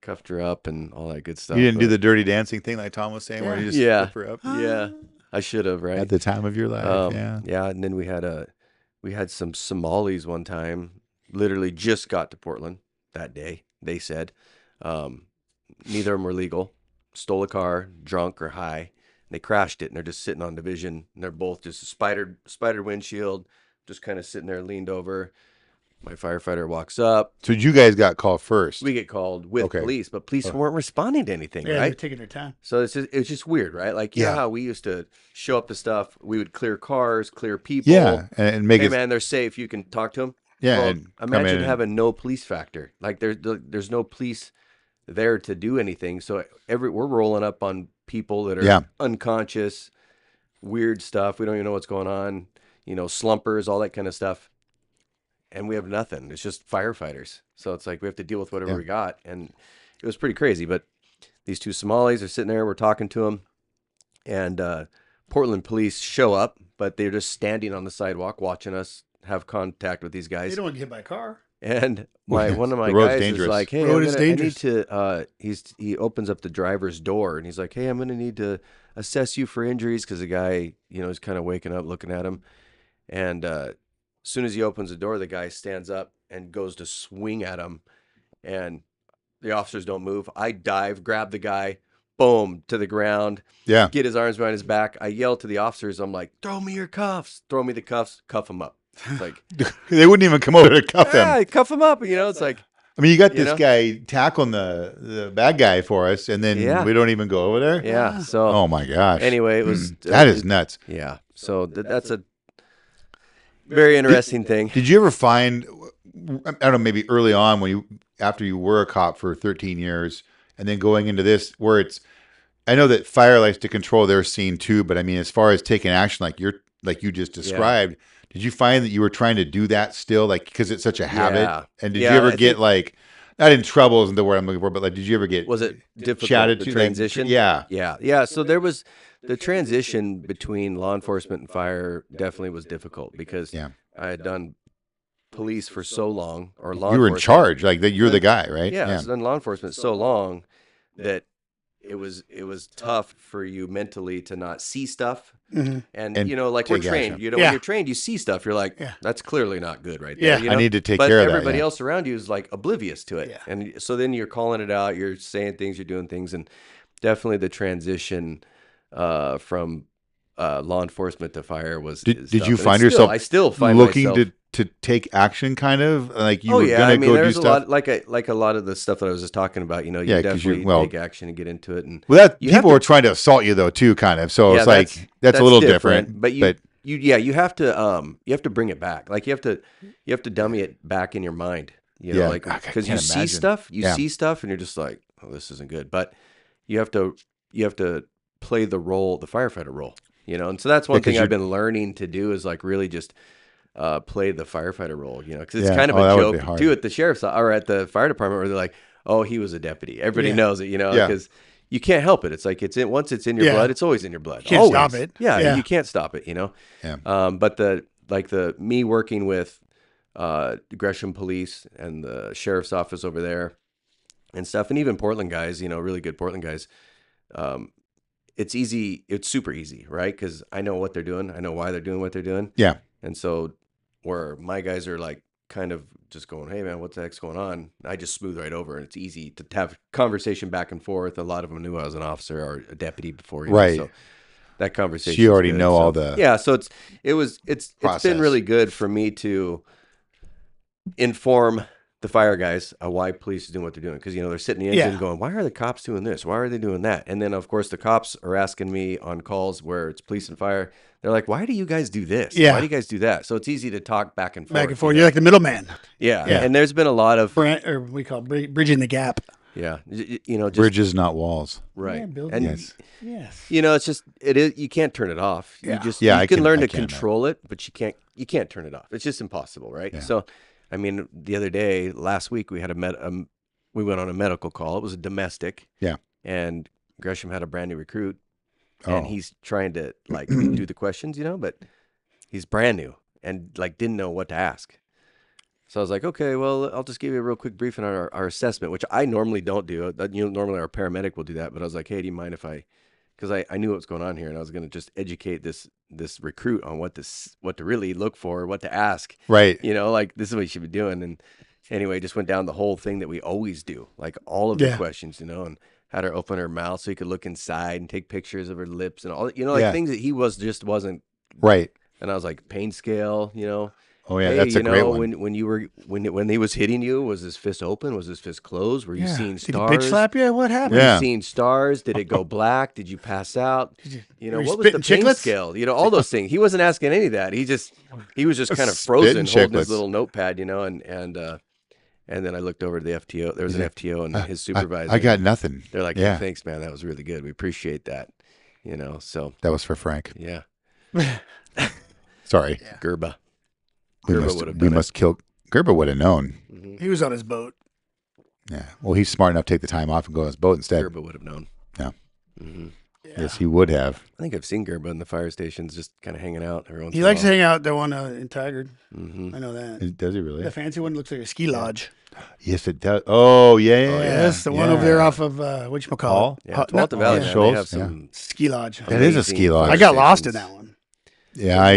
cuffed her up, and all that good stuff. You didn't do but- the dirty dancing thing like Tom was saying, where you just Yeah. flip her up Yeah, I should have, right? at the time of your life. Yeah. Yeah, and then we had some Somalis one time. Literally just got to Portland that day. They said, neither of them were legal. Stole a car, drunk or high. They crashed it, and they're just sitting on Division. And they're both just a spider windshield, just kind of sitting there, leaned over. My firefighter walks up. So you guys got called first. We get called with Okay. police, but police weren't responding to anything, Yeah, they're right? taking their time. So it's just weird, right? Like, you know Yeah. how we used to show up to stuff, we would clear cars, clear people. Yeah, and make Hey it. man, they're safe. You can talk to them. Yeah, Well, and come imagine in having no police factor. Like there's no police there to do anything. So we're rolling up on people that are Yeah. unconscious, weird stuff. We don't even know what's going on. Slumpers, all that kind of stuff. And we have nothing. It's just firefighters. So it's like we have to deal with whatever Yeah. we got. And it was pretty crazy. But these 2 Somalis are sitting there. We're talking to them. And Portland police show up, but they're just standing on the sidewalk watching us have contact with these guys. They don't want to get hit by a car. And Well, one of my the road's guys dangerous. is like, "Hey, Road I is need dangerous. to." He opens up the driver's door and he's like, "Hey, I'm gonna need to assess you for injuries," because the guy, is kind of waking up, looking at him, and as soon as he opens the door, the guy stands up and goes to swing at him, and the officers don't move. I dive, grab the guy, boom, to the ground, Yeah. get his arms behind his back. I yell to the officers, I'm like, "Throw me your cuffs!" Throw me the cuffs, cuff him up. It's like, They wouldn't even come over to cuff him. yeah, cuff him up. It's like. I mean, you got You this know? guy tackling the bad guy for us, and then Yeah. we don't even go over there. Yeah. So Oh my gosh. anyway, it was That is nuts. yeah. So that's a very interesting thing. Did you ever find? I don't know. Maybe early on when after you were a cop for 13 years and then going into this where I know that fire likes to control their scene too, but I mean, as far as taking action, like you just described, did you find that you were trying to do that still, like, because it's such a habit? Yeah. And did you ever get like, not in trouble isn't the word I'm looking for, but like, did you ever get Was it difficult, chatted the to? transition? Like, Yeah. So there was the transition between law enforcement and fire definitely was difficult because I had done police for so long, or law you were in enforcement. charge, like that. You're the guy, right? Yeah, I've done law enforcement so long that it was tough for you mentally to not see stuff. Mhm. And you know, like we're take trained. action. You know, when you're trained, you see stuff. You're like, that's clearly not good, right there. Yeah. You know? I need to take but care of that. everybody Yeah. else around you is like oblivious to it, Yeah. and so then you're calling it out. You're saying things. You're doing things, and definitely the transition from law enforcement to fire was. Did tough. you And find it's still- yourself I still find looking myself, to take action, kind of like you were yeah, gonna I mean, go do there's a stuff? lot like a lot of the stuff that I was just talking about. You know, you Yeah, 'cause definitely take action and get into it, and Well, that you have people to- were trying to assault you though too, kind of. So Yeah, it's like that's a little different. But you have to bring it back. Like you have to dummy it back in your mind. You know, Yeah. like I because you can't see imagine. stuff, Yeah. and you're just like, oh, this isn't good. But you have to play the role, the firefighter role. You know, and so that's one 'cause thing I've been learning to do is like really just play the firefighter role. You know, because it's Yeah. kind of Oh, that a would be joke hard. too at the sheriff's or at the fire department where they're like, oh, he was a deputy. Everybody Yeah. knows it. You know, Yeah. because you can't help it. It's like once it's in your Yeah. blood, it's always in your blood. You can't Always. stop it. Yeah, Yeah. you can't stop it. You know. Yeah. But me working with Gresham Police and the sheriff's office over there and stuff, and even Portland guys, you know, really good Portland guys. It's easy. It's super easy, right? Because I know what they're doing. I know why they're doing what they're doing. Yeah. And so where my guys are like kind of just going, hey man, what the heck's going on? I just smooth right over, and it's easy to have conversation back and forth. A lot of them knew I was an officer or a deputy before, you know, Right. so that conversation. So you already know all the So it's process. been really good for me to inform the fire guys why police are doing what they're doing, because you know they're sitting in the engine going, why are the cops doing this? Why are they doing that? And then of course the cops are asking me on calls where it's police and fire. They're like, why do you guys do this? Yeah. Why do you guys do that? So it's easy to talk back and forth. Back and forth. you You're know? like the middleman. Yeah. Yeah. And there's been a lot of Or we call it bridging the gap. you know, just bridges, not walls. right. Yeah, building. And Yes. Yes. you know, it is you can't turn it off. Yeah. You just Yeah, you I can can- learn I to can, control it, but you can't turn it off. It's just impossible, right? Yeah. So, I mean, the other day, last week, we had we went on a medical call. It was a domestic. Yeah. And Gresham had a brand new recruit, Oh. and he's trying to like do the questions, you know, but he's brand new and like didn't know what to ask. So I was like, okay, well, I'll just give you a real quick briefing on our assessment, which I normally don't do. Normally our paramedic will do that, but I was like, hey, do you mind if because I knew what was going on here, and I was going to just educate this recruit on what to really look for, what to ask. Right. You know, like this is what you should be doing. And anyway, just went down the whole thing that we always do, like all of the questions, you know, and had her open her mouth so he could look inside and take pictures of her lips and all, you know, like things that he wasn't. Right. And I was like, pain scale, you know. Oh yeah, Hey, that's a you great know, one. when he was hitting you, was his fist open? Was his fist closed? Were you seeing Did he stars? bitch slap you? What happened? Were Yeah. you seeing stars? Did it go black? Did you pass out? You know, were you what was the spitting pain chiclets? scale? You know, all those things. He wasn't asking any of that. He was just kind of frozen, Spitting holding his chiclets. little notepad, you know, and then I looked over to the FTO. There was an FTO and his supervisor. I got nothing. They're like, yeah, thanks, man. That was really good. We appreciate that. You know, so that was for Frank. yeah, Sorry, Gerba. we Gerba must would have we done it. must kill. Gerber would have known. He was on his boat. Yeah. Well, he's smart enough to take the time off and go on his boat instead. Gerba would have known. Yeah. hmm Yes, he would have. I think I've seen Gerba in the fire stations, just kind of hanging out every once He in a likes to while. hang out the one in Tigard. Mm-hmm. I know that. Does he really? The fancy one looks like a ski lodge. Yes, it does. Oh yeah. Oh, yeah. Yes, the one over there off of whatchamacallit. Hall? Yeah, Tualatin Valley, man, they Shoals, have some Ski lodge. That is a amazing ski lodge. fire I got lost in stations. that one. Yeah,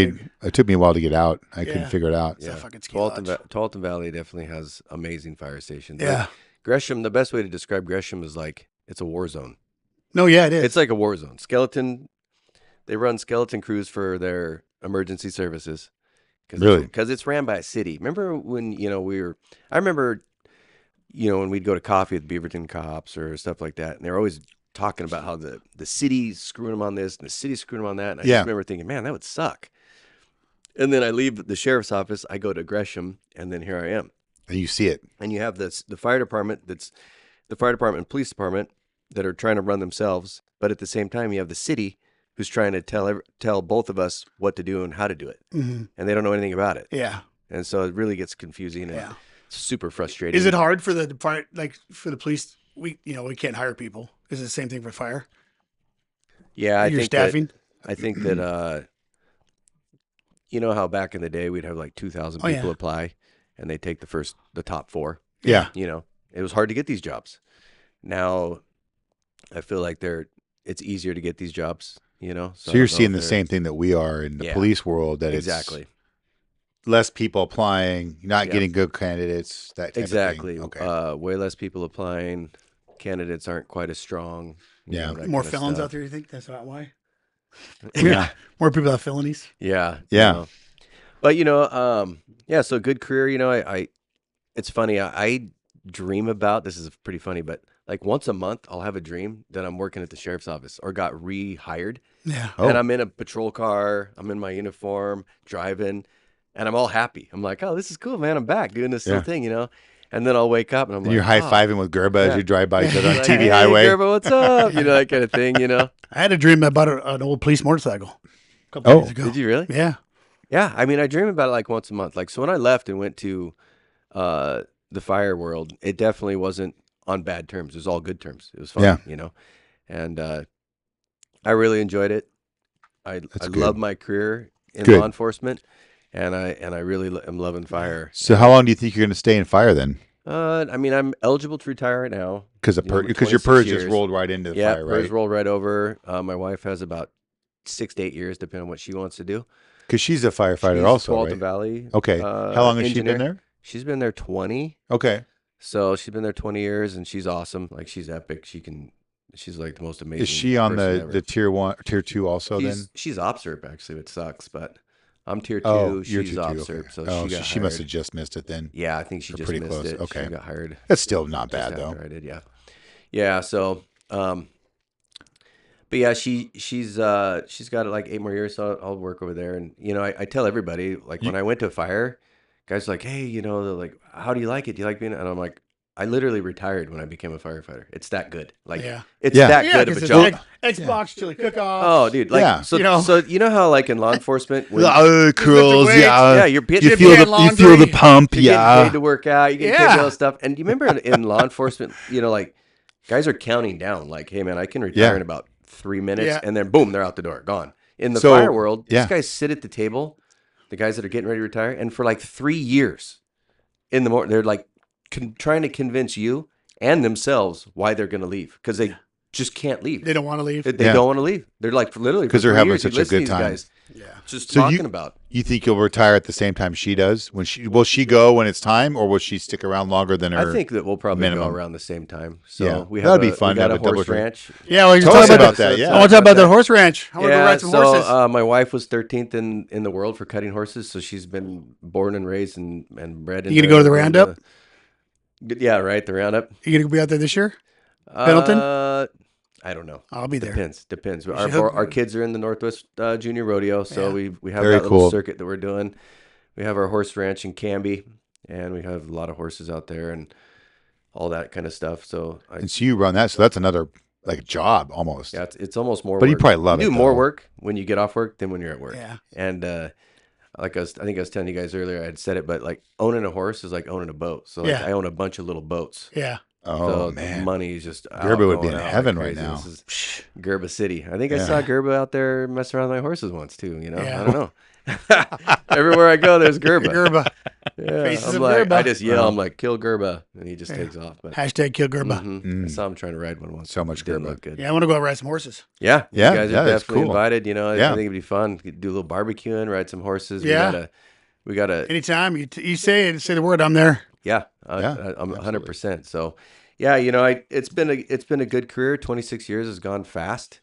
it took me a while to get out. I couldn't Yeah. figure it out. It's a fucking ski Tualatin, lodge. Tualatin Valley definitely has amazing fire stations. Yeah. Like, Gresham, the best way to describe Gresham is like it's a war zone. No, yeah, it is. It's like a war zone. They run skeleton crews for their emergency services. Really? Because it's ran by a city. Remember when, you know, I remember, you know, when we'd go to coffee at the Beaverton cops or stuff like that, and they're always talking about how the city's screwing them on this and the city's screwing them on that. And I Yeah. just remember thinking, man, that would suck. And then I leave the sheriff's office, I go to Gresham, and then here I am. And you see it. and you have the fire department and police department that are trying to run themselves, but at the same time you have the city who's trying to tell both of us what to do and how to do it, Mm-hmm. and they don't know anything about it, Yeah. and so it really gets confusing and Yeah. super frustrating. Is it hard for the fire, like for the police? We can't hire people. Is it the same thing for fire? Yeah, I Your think staffing. that you know how back in the day we'd have like 2,000 Oh, people yeah. apply, and they take the top 4. Yeah. You know, it was hard to get these jobs. Now, I feel like it's easier to get these jobs. You know, So I you're don't know seeing if the they're- same thing that we are in the Yeah. police world, that exactly, it's less people applying, not Yep. getting good candidates, that type exactly. of thing. Okay. Way less people applying. Candidates aren't quite as strong. Yeah. More felons out there. You think that's not why? Yeah. More people have felonies. Yeah. Yeah. know. But yeah, so good career, I it's funny, I dream about, this is pretty funny, but like once a month I'll have a dream that I'm working at the sheriff's office or got rehired, Yeah. Oh. and I'm in a patrol car, I'm in my uniform, driving, and I'm all happy. I'm like, "Oh, this is cool, man. I'm back doing this Yeah. little thing, And then I'll wake up and I'm And you're like, high-fiving with Gerba as Yeah. you drive by each other on like, TV "Hey, highway. Gerba, what's up?" That kind of thing, I had a dream about an old police motorcycle a couple Oh. days ago. Did you really? Yeah. Yeah, I mean, I dream about it like once a month. Like, so when I left and went to the fire world, it definitely wasn't on bad terms. It was all good terms. It was fun, Yeah. And I really enjoyed it. I good. love my career in Good. law enforcement, and I really am loving fire. So how long do you think you're going to stay in fire then? I mean, I'm eligible to retire right now. Because You know, with your 26 purge years. just rolled right into the Yeah, fire, hers right? rolled right over. My wife has about 6 to 8 years, depending on what she wants to do. Because she's a firefighter She's also, Tualatin right? Valley. Okay. How long has she engineer. been there? She's been there 20. Okay. So she's been there 20 years, and she's awesome. Like, she's epic. She's like the most amazing. Is she on person ever. the tier 1, tier 2 also then? She's OPSERP, actually, which sucks, but I'm tier 2. Oh, you're She's tier 2. OPSERP, Okay. so Oh, she got she must have hired. just missed it then. Yeah, I think she Or just pretty missed close. it. Okay. She got hired That's still not just bad though. after I did, yeah. Yeah, so, but yeah, she's got like 8 more years, so I'll work over there. And, I tell everybody, like, when I went to fire, guys are like, hey, they're like, how do you like it? Do you like being, and I'm like, I literally retired when I became a firefighter. It's that good. Like, Yeah. it's Yeah. that Yeah, good of 'cause a it's job. Xbox, chili cook-off. Oh, dude, like, Yeah. so you know how, like, in law enforcement, when Curls, weights. yeah. yeah, you're You getting feel paid the laundry. pump, you're getting yeah. paid to work out, you get paid Yeah. all this stuff. And you remember in law enforcement, like, guys are counting down, like, hey, man, I can retire Yeah. in about 3 minutes, Yeah. and then boom, they're out the door, gone. In the So, fire world, yeah. these guys sit at the table, the guys that are getting ready to retire, and for like 3 years in the morning, they're like trying to convince you and themselves why they're going to leave, because they just can't leave. They don't want to leave. They Yeah. don't want to leave. They're like literally 'Cause for they're 3 having years, you such a listen to good these time. guys Yeah. just So talking about. You think you'll retire at the same time she does? Will she go when it's time, or will she stick around longer than her? I think that we'll probably minimum. go around the same time. So Yeah. we That'd have be fun We to got have a a double horse drink. ranch. Yeah, well, Tell us about that, yeah. I want to talk about the horse ranch. I want to go ride some horses. My wife was 13th in the world for cutting horses, so she's been born and raised and bred. You gonna go to the roundup? Yeah, right. The roundup. You gonna be out there this year? Pendleton? I don't know. I'll be there. Depends. should Our hook- kids are in the Northwest Junior Rodeo, so Yeah. we have Very that little cool. circuit that we're doing. We have our horse ranch in Canby, and we have a lot of horses out there and all that kind of stuff. So And so you run that, so that's another like job almost. yeah, it's almost more. But you work. probably love you it, do more though. work when you get off work than when you're at work. Yeah. And I think I was telling you guys earlier, I had said it, but like owning a horse is like owning a boat. So like Yeah. I own a bunch of little boats. Yeah. Oh So the man, money is just out, Gerba would be going in out heaven like right crazy. now. This is Gerba City. I think I Yeah. saw Gerba out there messing around with my horses once too. Yeah. I don't know. Everywhere I go, there's Gerba. Gerba. Yeah, Faces I'm of like, Gerba. I just yell, I'm like, kill Gerba, and he just Yeah. takes off. But Hashtag kill Gerba. I saw him trying to ride one once. So much Didn't Gerba. look good. Yeah, I want to go out ride some horses. Yeah, Yeah, you guys yeah, are that's definitely cool. invited. I Yeah. think it'd be fun. Do a little barbecuing, ride some horses. Yeah. We gotta. Anytime you say it, say the word, I'm there. Yeah, Yeah, I'm absolutely. 100%. So, yeah, it's been a good career. 26 years has gone fast.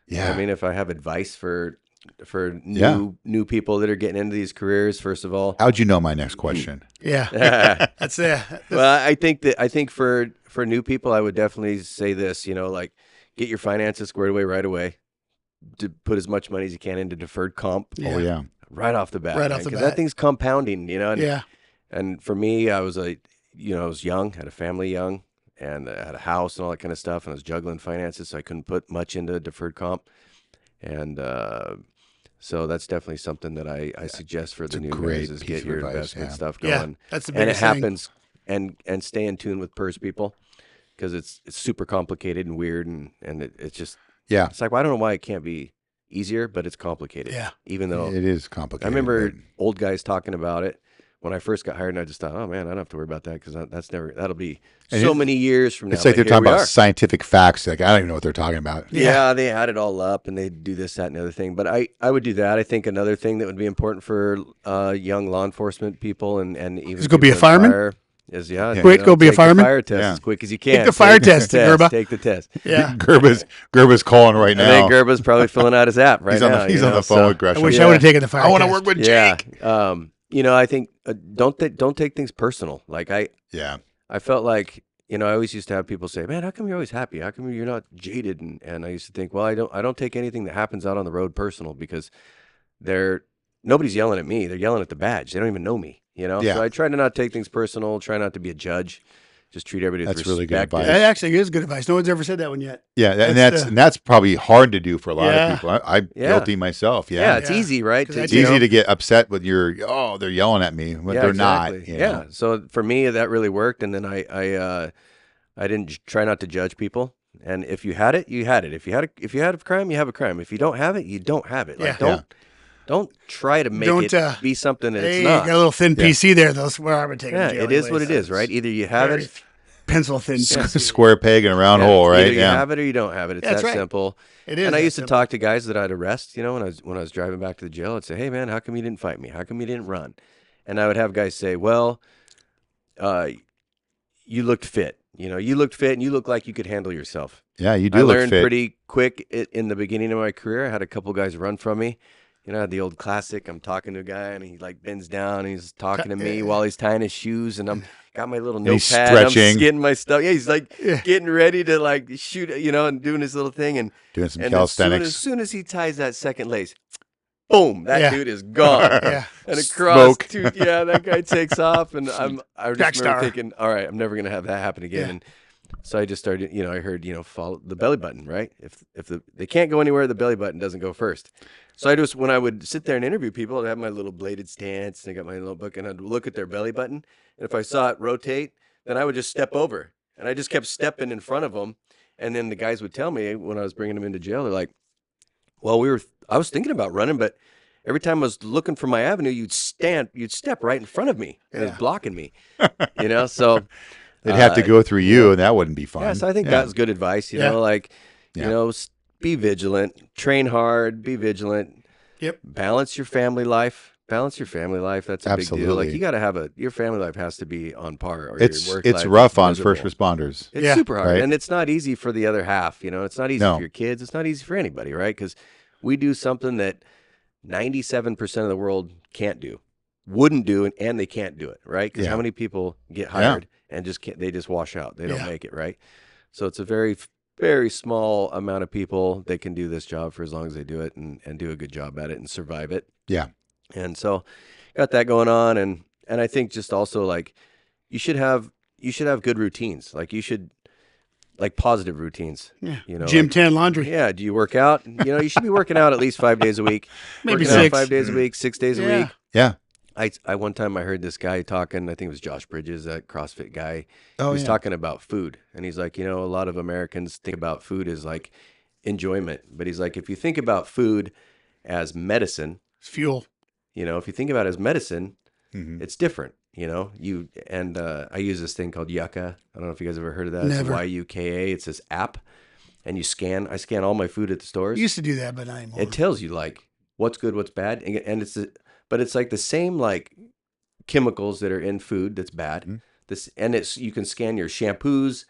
Yeah. I mean, if I have advice for Yeah. new people that are getting into these careers, first of all, How'd you know my next question? Yeah. well, That's it. I think for new people, I would definitely say this. Like get your finances squared away right away. To put as much money as you can into deferred comp Oh yeah. right off the bat. Right off the because bat. that thing's compounding. And, Yeah. and for me, I was I was young, had a family young, and had a house and all that kind of stuff, and I was juggling finances, so I couldn't put much into deferred comp. And so that's definitely something that I suggest for the a new great guys is piece get of your advice, investment yeah. stuff Yeah, going. that's the And it biggest thing. happens, and stay in tune with PERS people, because it's super complicated and weird, and it's just Yeah, it's like, well, I don't know why it can't be easier, but it's complicated. Yeah. Even though it is I complicated. remember but- old guys talking about it when I first got hired, and I just thought, oh man, I don't have to worry about that because that'll be And so it- many years from now. It's like But they're here talking we about are. scientific facts. Like I don't even know what they're talking about. Yeah, they had it all up and they do this, that, and the other thing. But I would do that. I think another thing that would be important for young law enforcement people and even Is go be people a in fireman? fire is Quick, go be a take fireman? The fire test Yeah. as quick as you can. the fire test, Gerba. Take the test. Yeah. Gerba's calling right I now. think Gerba's probably filling out his app right he's on now. the, he's you on know, the phone so- with Gresham. I wish Yeah. I would have taken the fire I want to test. work with Yeah. Jake. I think don't take things personal. Like Yeah. I felt like, I always used to have people say, "Man, how come you're always happy? How come you're not jaded?" And I used to think, well, I don't take anything that happens out on the road personal because nobody's yelling at me. They're yelling at the badge. They don't even know me, Yeah. So I try to not take things personal, try not to be a judge. Just treat everybody with That's really good respect. advice. That actually is good advice. No one's ever said that one yet. Yeah, and That's that's probably hard to do for a lot Yeah. of people. I'm Yeah. guilty myself. Yeah, Yeah, it's Yeah. easy, right? 'Cause To- that's it's you know? easy to get upset with they're yelling at me, but Yeah, they're exactly. not. you Yeah. know? So for me, that really worked. And then I didn't try not to judge people. And if you had it, you had it. If you had a crime, you have a crime. If you don't have it, you don't have it. Like Yeah. don't try to make Don't, it be something that Hey, it's you not. got a little thin Yeah. PC there, though. So where I would take Yeah, to jail it is what anyways. it is, right? Either you have Very it, pencil thin. Square peg in a round yeah, hole, right? Either you Yeah. have it or you don't have it. It's That's that right. simple. It is. And I that used to simple. talk to guys that I'd arrest, when I was driving back to the jail. I'd say, "Hey man, how come you didn't fight me? How come you didn't run?" And I would have guys say, "Well, you looked fit. You looked fit and you looked like you could handle yourself." Yeah, you do I look learned fit. pretty quick in the beginning of my career. I had a couple guys run from me. I had the old classic. I'm talking to a guy and he like bends down and he's talking to me while he's tying his shoes and I'm got my little he's notepad. stretching. I'm getting my stuff. Yeah, he's like getting ready to like shoot, and doing his little thing. And Doing some as calisthenics. soon as he ties that second lace, boom, that Yeah. dude is gone. Yeah. And across, Smoke. that guy takes off, and I Track just remember star. thinking, all right, I'm never gonna have that happen again. Yeah. And so I just started, I heard, follow the belly button, right? If they can't go anywhere, the belly button doesn't go first. So when I would sit there and interview people, I'd have my little bladed stance, and I got my notebook, and I'd look at their belly button, and if I saw it rotate, then I would just step over, and I just kept stepping in front of them, and then the guys would tell me when I was bringing them into jail, they're like, well, I was thinking about running, but every time I was looking for my avenue, you'd step right in front of me, and it was blocking me, so. They'd have to go through you, and that wouldn't be fun. Yeah, so I think that was good advice. Yeah. Be vigilant, train hard, be vigilant. Yep. Balance your family life. That's a big deal. Absolutely. Like you got to have your family life has to be on par. Or It's your work it's life rough is on miserable. first responders. It's Yeah. super hard, Right. and it's not easy for the other half. It's not easy No. for your kids. It's not easy for anybody, right? Because we do something that 97% of the world can't do, wouldn't do, and they can't do it, right? Because Yeah. how many people get hired and just can't? They just wash out. They don't Yeah. make it, right? So it's a very, very small amount of people that can do this job for as long as they do it and do a good job at it and survive it. Yeah. And so got that going on, and I think just also like you should have good routines. Like you should positive routines. Yeah. You know, Gym, like- tan, laundry. Yeah. Do you work out? You should be working out at least 5 days a week. Maybe Working out 6. 5 days a week, 6 days a Yeah. week. Yeah. I one time I heard this guy talking. I think it was Josh Bridges, that CrossFit guy. Oh, he was yeah. talking about food, and he's like, a lot of Americans think about food as like enjoyment, but he's like, if you think about food as medicine, It's fuel. if you think about it as medicine, Mhm. it's different. I use this thing called Yucca. I don't know if you guys ever heard of that. Never. It's Yuka. It's this app, and I scan all my food at the stores. Used to do that, but not anymore. It tells you like what's good, what's bad, and but it's like the same like chemicals that are in food that's bad. Mhm. You can scan your shampoos,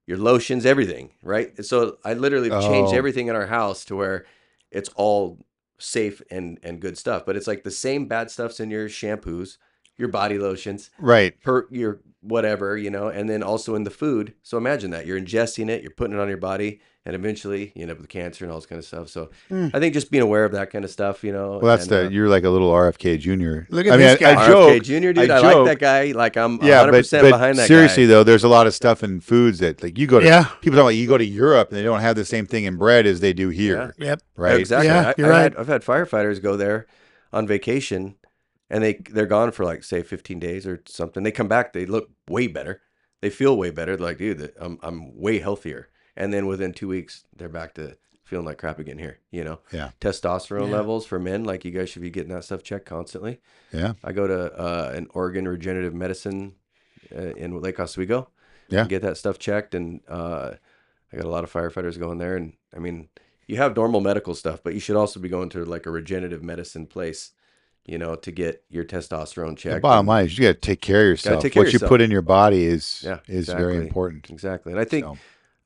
your lotions, everything, right? So I literally changed Oh. everything in our house to where it's all safe and good stuff. But it's like the same bad stuff's in your shampoos your body lotions, Right. your whatever, and then also in the food. So imagine that you're ingesting it, you're putting it on your body, and eventually you end up with cancer and all this kind of stuff. So I think just being aware of that kind of stuff, Well, that's and, you're like a little RFK Jr. Look at I mean, this guy. I RFK joke. Jr., dude, I I like joke. that guy. Like I'm Yeah, 100% but behind that seriously guy. though, there's a lot of stuff in foods that like you go to. Yeah. People talk about you go to Europe and they don't have the same thing in bread as they do here. Yep. Right. Exactly. Yeah, you're right. I've had firefighters go there on vacation, and they're gone for like say 15 days or something. They come back, they look way better, they feel way better. They're like, dude, I'm way healthier. And then within 2 weeks, they're back to feeling like crap again here. Yeah. Testosterone Yeah. levels for men, like you guys should be getting that stuff checked constantly. Yeah. I go to an Oregon Regenerative Medicine in Lake Oswego. Yeah. And get that stuff checked, and I got a lot of firefighters going there. And I mean, you have normal medical stuff, but you should also be going to like a regenerative medicine place, to get your testosterone checked. The bottom And- line is you got to take care of yourself. take care What of you yourself. put in your body is Yeah, very exactly. important. Exactly. And I think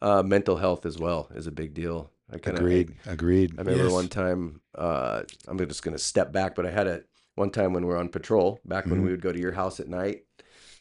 So, mental health as well is a big deal. agreed. I remember Yes. one time, I'm just going to step back, but I had one time when we were on patrol, back when we would go to your house at night.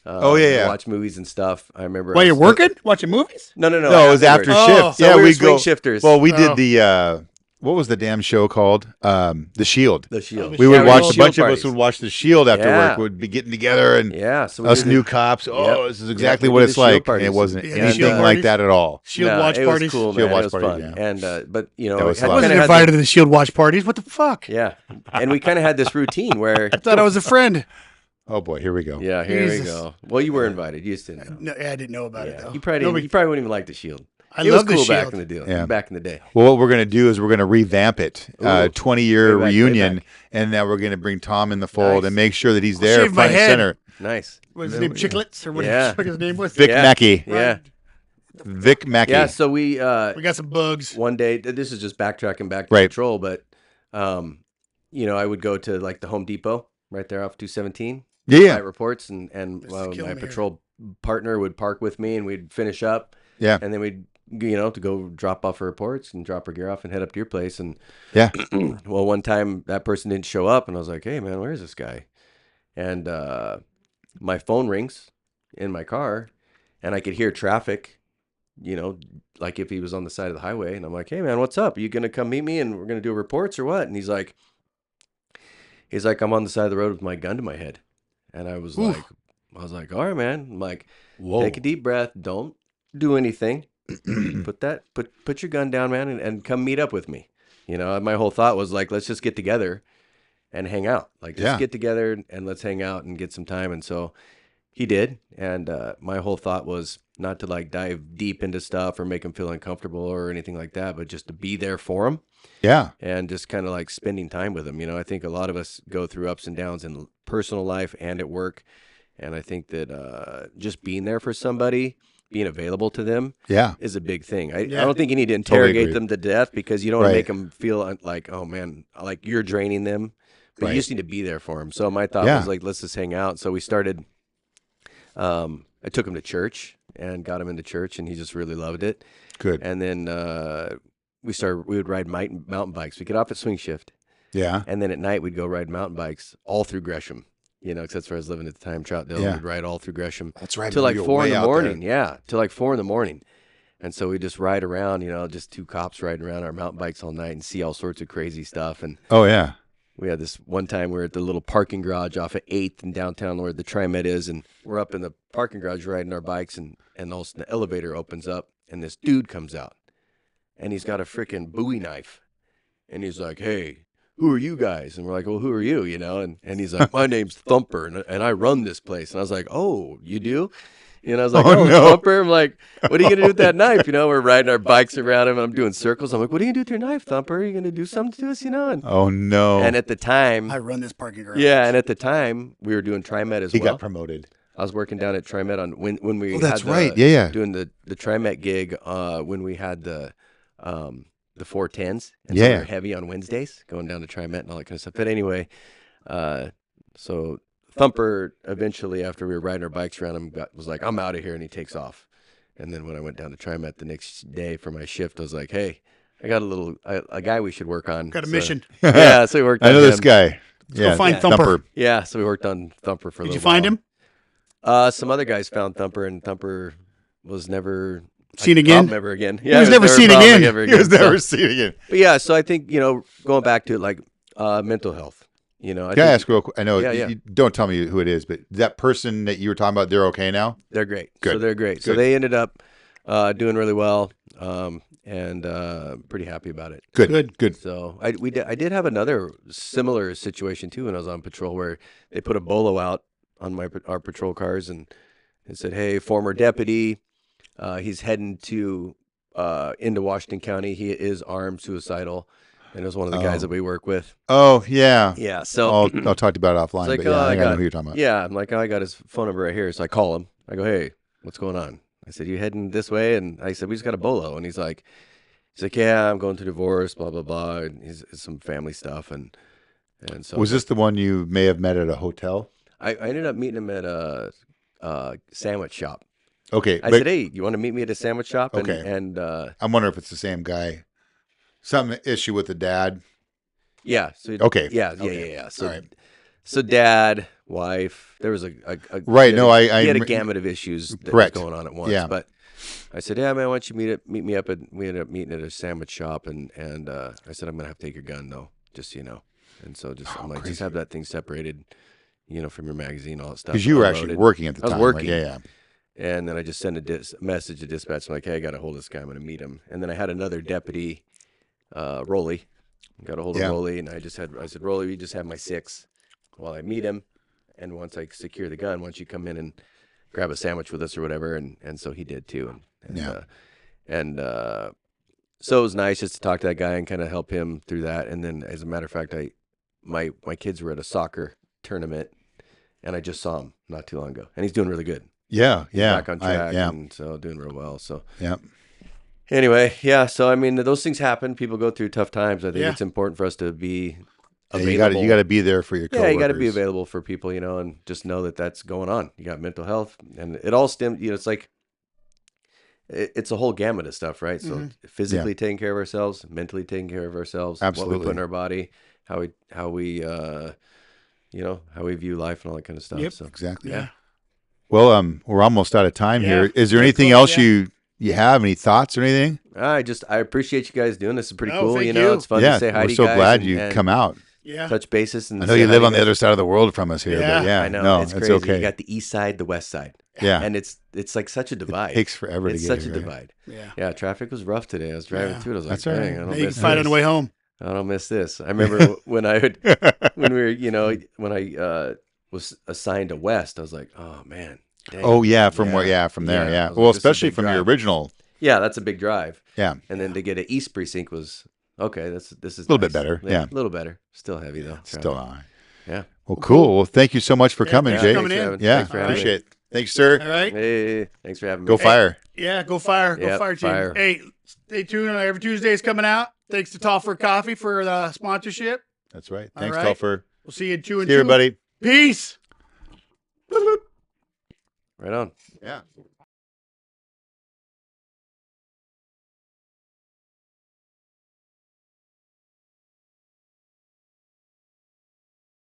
Oh, yeah, and yeah. watch movies and stuff. I remember. While I you're was- working, watching movies. No, no, no. No, it was after afterwards. shift. So yeah, we were we swing go. shifters. Well, we Oh. did the what was the damn show called? The Shield. The Shield. We Yeah, would we watch. did A bunch Shield of us parties. would watch the Shield after Yeah. work. We'd be getting together and Yeah, so we us did new the- cops. Oh, Yep. this is exactly Yep, we what did it's the Shield like. And parties. it wasn't Yeah, the anything Shield like parties. that at all. Shield No, watch it parties. was cool, Shield man. watch It was parties, fun. yeah. And but That was I a lot. wasn't kinda had invited to the Shield watch parties. What the fuck? Yeah, and we kind of had this routine where. I thought I was a friend. Oh boy, here we go. Yeah, here we Jesus. go. Well, you were invited. You just didn't know. No, I didn't know about it Yeah, though. you probably didn't. Nobody- You probably wouldn't even like the Shield. I It love was cool the back Shield. in the deal. Yeah. Back in the day. Well, what we're going to do is we're going to revamp it, Ooh. 20-year Way back, way reunion, back. and now we're going to bring Tom in the fold Nice. and make sure that he's I'll there shave my front and head. center. Nice. What's his name? Chicklets or what Yeah. the fuck his name was? Vic Yeah. Mackey. Yeah. Vic Mackey. Yeah. So we We got some bugs. one day. This is just backtracking back to Right. patrol, but I would go to like the Home Depot right there off 217. Yeah. Write reports, and This is killing my me here. patrol partner would park with me, and we'd finish up, Yeah. and then we'd to go drop off our reports and drop our gear off and head up to your place. And Yeah. well, one time that person didn't show up, and I was like, "Hey, man, where is this guy?" And my phone rings in my car, and I could hear traffic, like if he was on the side of the highway. And I'm like, "Hey, man, what's up? Are you gonna come meet me, and we're gonna do reports or what?" And he's like, "I'm on the side of the road with my gun to my head," and I was Oof. like, "All right, man." I'm like, Whoa. "Take a deep breath. Don't do anything. put your gun down, man, and come meet up with me." My whole thought was like, let's just get together and hang out. Like, just Yeah. get together and let's hang out and get some time. And so he did. And my whole thought was not to like dive deep into stuff or make him feel uncomfortable or anything like that, but just to be there for him Yeah. and just kind of like spending time with him. I think a lot of us go through ups and downs in personal life and at work. And I think that just being there for somebody, being available to them Yeah. is a big thing. I Yeah. don't think you need to Totally interrogate agree. them to death because you don't want Right. to make them feel like, oh man, like you're draining them. But Right. you just need to be there for them. So my thought Yeah. was like, let's just hang out. So we started. I took him to church and got him into church, and he just really loved it. Good. And then we would ride mountain bikes. We get off at swing shift, Yeah. and then at night we'd go ride mountain bikes all through Gresham. Because that's where I was living at the time, Troutdale. Yeah. We'd ride all through Gresham That's right. till like You're 4 in way the out morning. there. Yeah, till like 4 in the morning. And so we just ride around, just two cops riding around our mountain bikes all night and see all sorts of crazy stuff. And Oh yeah. we had this one time we were at the little parking garage off of 8th in downtown where the TriMet is, and we're up in the parking garage riding our bikes, and all of a sudden the elevator opens up, and this dude comes out, and he's got a freaking Bowie knife, and he's like, "Hey, who are you guys?" And we're like, "Well, who are you?" And he's like, "My name's Thumper, and I run this place." And I was like, "Oh, you do?" I was like, Oh, "Oh, no. Thumper." I'm like, "What are you gonna do with that knife?" We're riding our bikes around him, and I'm doing circles. I'm like, "What are you gonna do with your knife, Thumper? Are you gonna do something to us?" And, Oh no. and at the time, I run this parking garage. yeah, and at the time we were doing TriMet as he well. got promoted. I was working down at TriMet on when we Oh, that's had right. Yeah. doing the TriMet gig when we had the 410s. And so we Yeah. were heavy on Wednesdays, going down to TriMet and all that kind of stuff. But anyway, so Thumper eventually, after we were riding our bikes around him, was like, "I'm out of here," and he takes off. And then when I went down to TriMet the next day for my shift, I was like, "Hey, I got a guy we should work on." Got a So- mission. Yeah, so we worked I on know this him. guy. Go find Thumper. Yeah, so we worked on Thumper for a Did little you find while. him? Some other guys found Thumper, and Thumper was never Seen again? Never again. He was never seen probably again. ever He was so- never seen again. But yeah, so I think, going back to it, like mental health, I Can I think ask real quick? I know Yeah. you don't tell me who it is, but that person that you were talking about, they're okay now? they're great. Good. So they're great. So Good. they ended up doing really well, and pretty happy about it. Good. So I did have another similar situation too when I was on patrol where they put a bolo out on our patrol cars and it said, "Hey, former deputy, he's heading to into Washington County. He is armed, suicidal." And it was one of the guys that we work with. Oh, yeah. Yeah. So I'll talk to you about it offline, it's like, but yeah, oh, I think I know got- who you're talking about. Yeah, I'm like, oh, I got his phone number right here. So I call him. I go, "Hey, what's going on?" I said, "You heading this way?" And I said, "We just got a bolo." And he's like, "Yeah, I'm going through divorce, blah blah blah." And he's some family stuff, and so Was this the one you may have met at a hotel? I ended up meeting him at a sandwich shop. Okay. I but said, "Hey, you want to meet me at a sandwich shop?" And, Okay. And I'm wondering if it's the same guy. Some issue with the dad. yeah. So Okay. Yeah. Okay. Yeah. So All right. so dad, wife, there was a Right, he had no, a- I he had a rem- gamut of issues that Correct. was going on at once. Yeah. But I said, "Yeah, man, why don't you meet me up at?" We ended up meeting at a sandwich shop, and I said, "I'm gonna have to take your gun though, just so you know." And so I'm like, crazy. just have that thing separated, from your magazine, all that stuff. Because you were actually unloaded. working at the I was time. working. Right? Yeah. And then I just sent a message to dispatch. I'm like, "Hey, I got a hold of this guy. I'm going to meet him." And then I had another deputy, Rolly. Got a hold of Yeah. Rolly, and I said, "Rolly, you just have my 6 while I meet him. And once I secure the gun, once you come in and grab a sandwich with us or whatever." And so he did too. So it was nice just to talk to that guy and kind of help him through that. And then, as a matter of fact, my kids were at a soccer tournament, and I just saw him not too long ago, and he's doing really good. Yeah. Yeah. Back on track, yeah. and so doing real well. So Yeah. anyway, yeah. So I mean, those things happen. People go through tough times. I think Yeah. it's important for us to be Yeah, available. you got to be there for your coworkers. Yeah, you got to be available for people, and just know that that's going on. You got mental health, and it all stems. It's like it's a whole gamut of stuff, right? So physically taking care of ourselves, mentally taking care of ourselves, what we Absolutely. put in our body, how we how we view life and all that kind of stuff. Yep. So Exactly. Yeah. Well, we're almost out of time Yeah. here. Is there Get anything close, else yeah. you have? Any thoughts or anything? I appreciate you guys doing this. It's pretty Oh, cool. thank You know, you. it's fun Yeah, to say hi we're to you so guys glad and- you and come out. Yeah. touch bases. And I know say you hi live to on the guys. other side of the world from us here, Yeah. but yeah, I know. no, it's it's crazy. okay. You got the east side, the west side. Yeah. And it's like such a divide. It takes forever It's to get such a here. divide. Yeah. Yeah, traffic was rough today. I was driving Yeah. through it. I was like, That's all right. dang, I don't Now you can miss fight on this. the way home. I don't miss this. I remember when when we were, when I was assigned to West, I was like, oh man. Dang. Oh yeah, from there, Yeah, yeah. I was Well, like, this is a especially big from your drive. original. Yeah, that's a big drive. Yeah. And then to get an East precinct was okay. This is A little bit nice. better, yeah. a little better. Still heavy though. Still traffic. not. Yeah. Well, cool. Well, thank you so much for Yeah, coming, thanks Jay. for coming in. Evan. Yeah, Thanks for having me. appreciate it. Thanks, sir. All right. Hey, thanks for having me. Go fire. Yeah, go fire. Go Yep, fire team. fire. Hey, stay tuned. Every Tuesday's coming out. Thanks to Tall for Coffee for the sponsorship. That's right. All Thanks, right. Telfer. We'll see you in 2 and See you, 2. everybody. Peace. Right on. Yeah.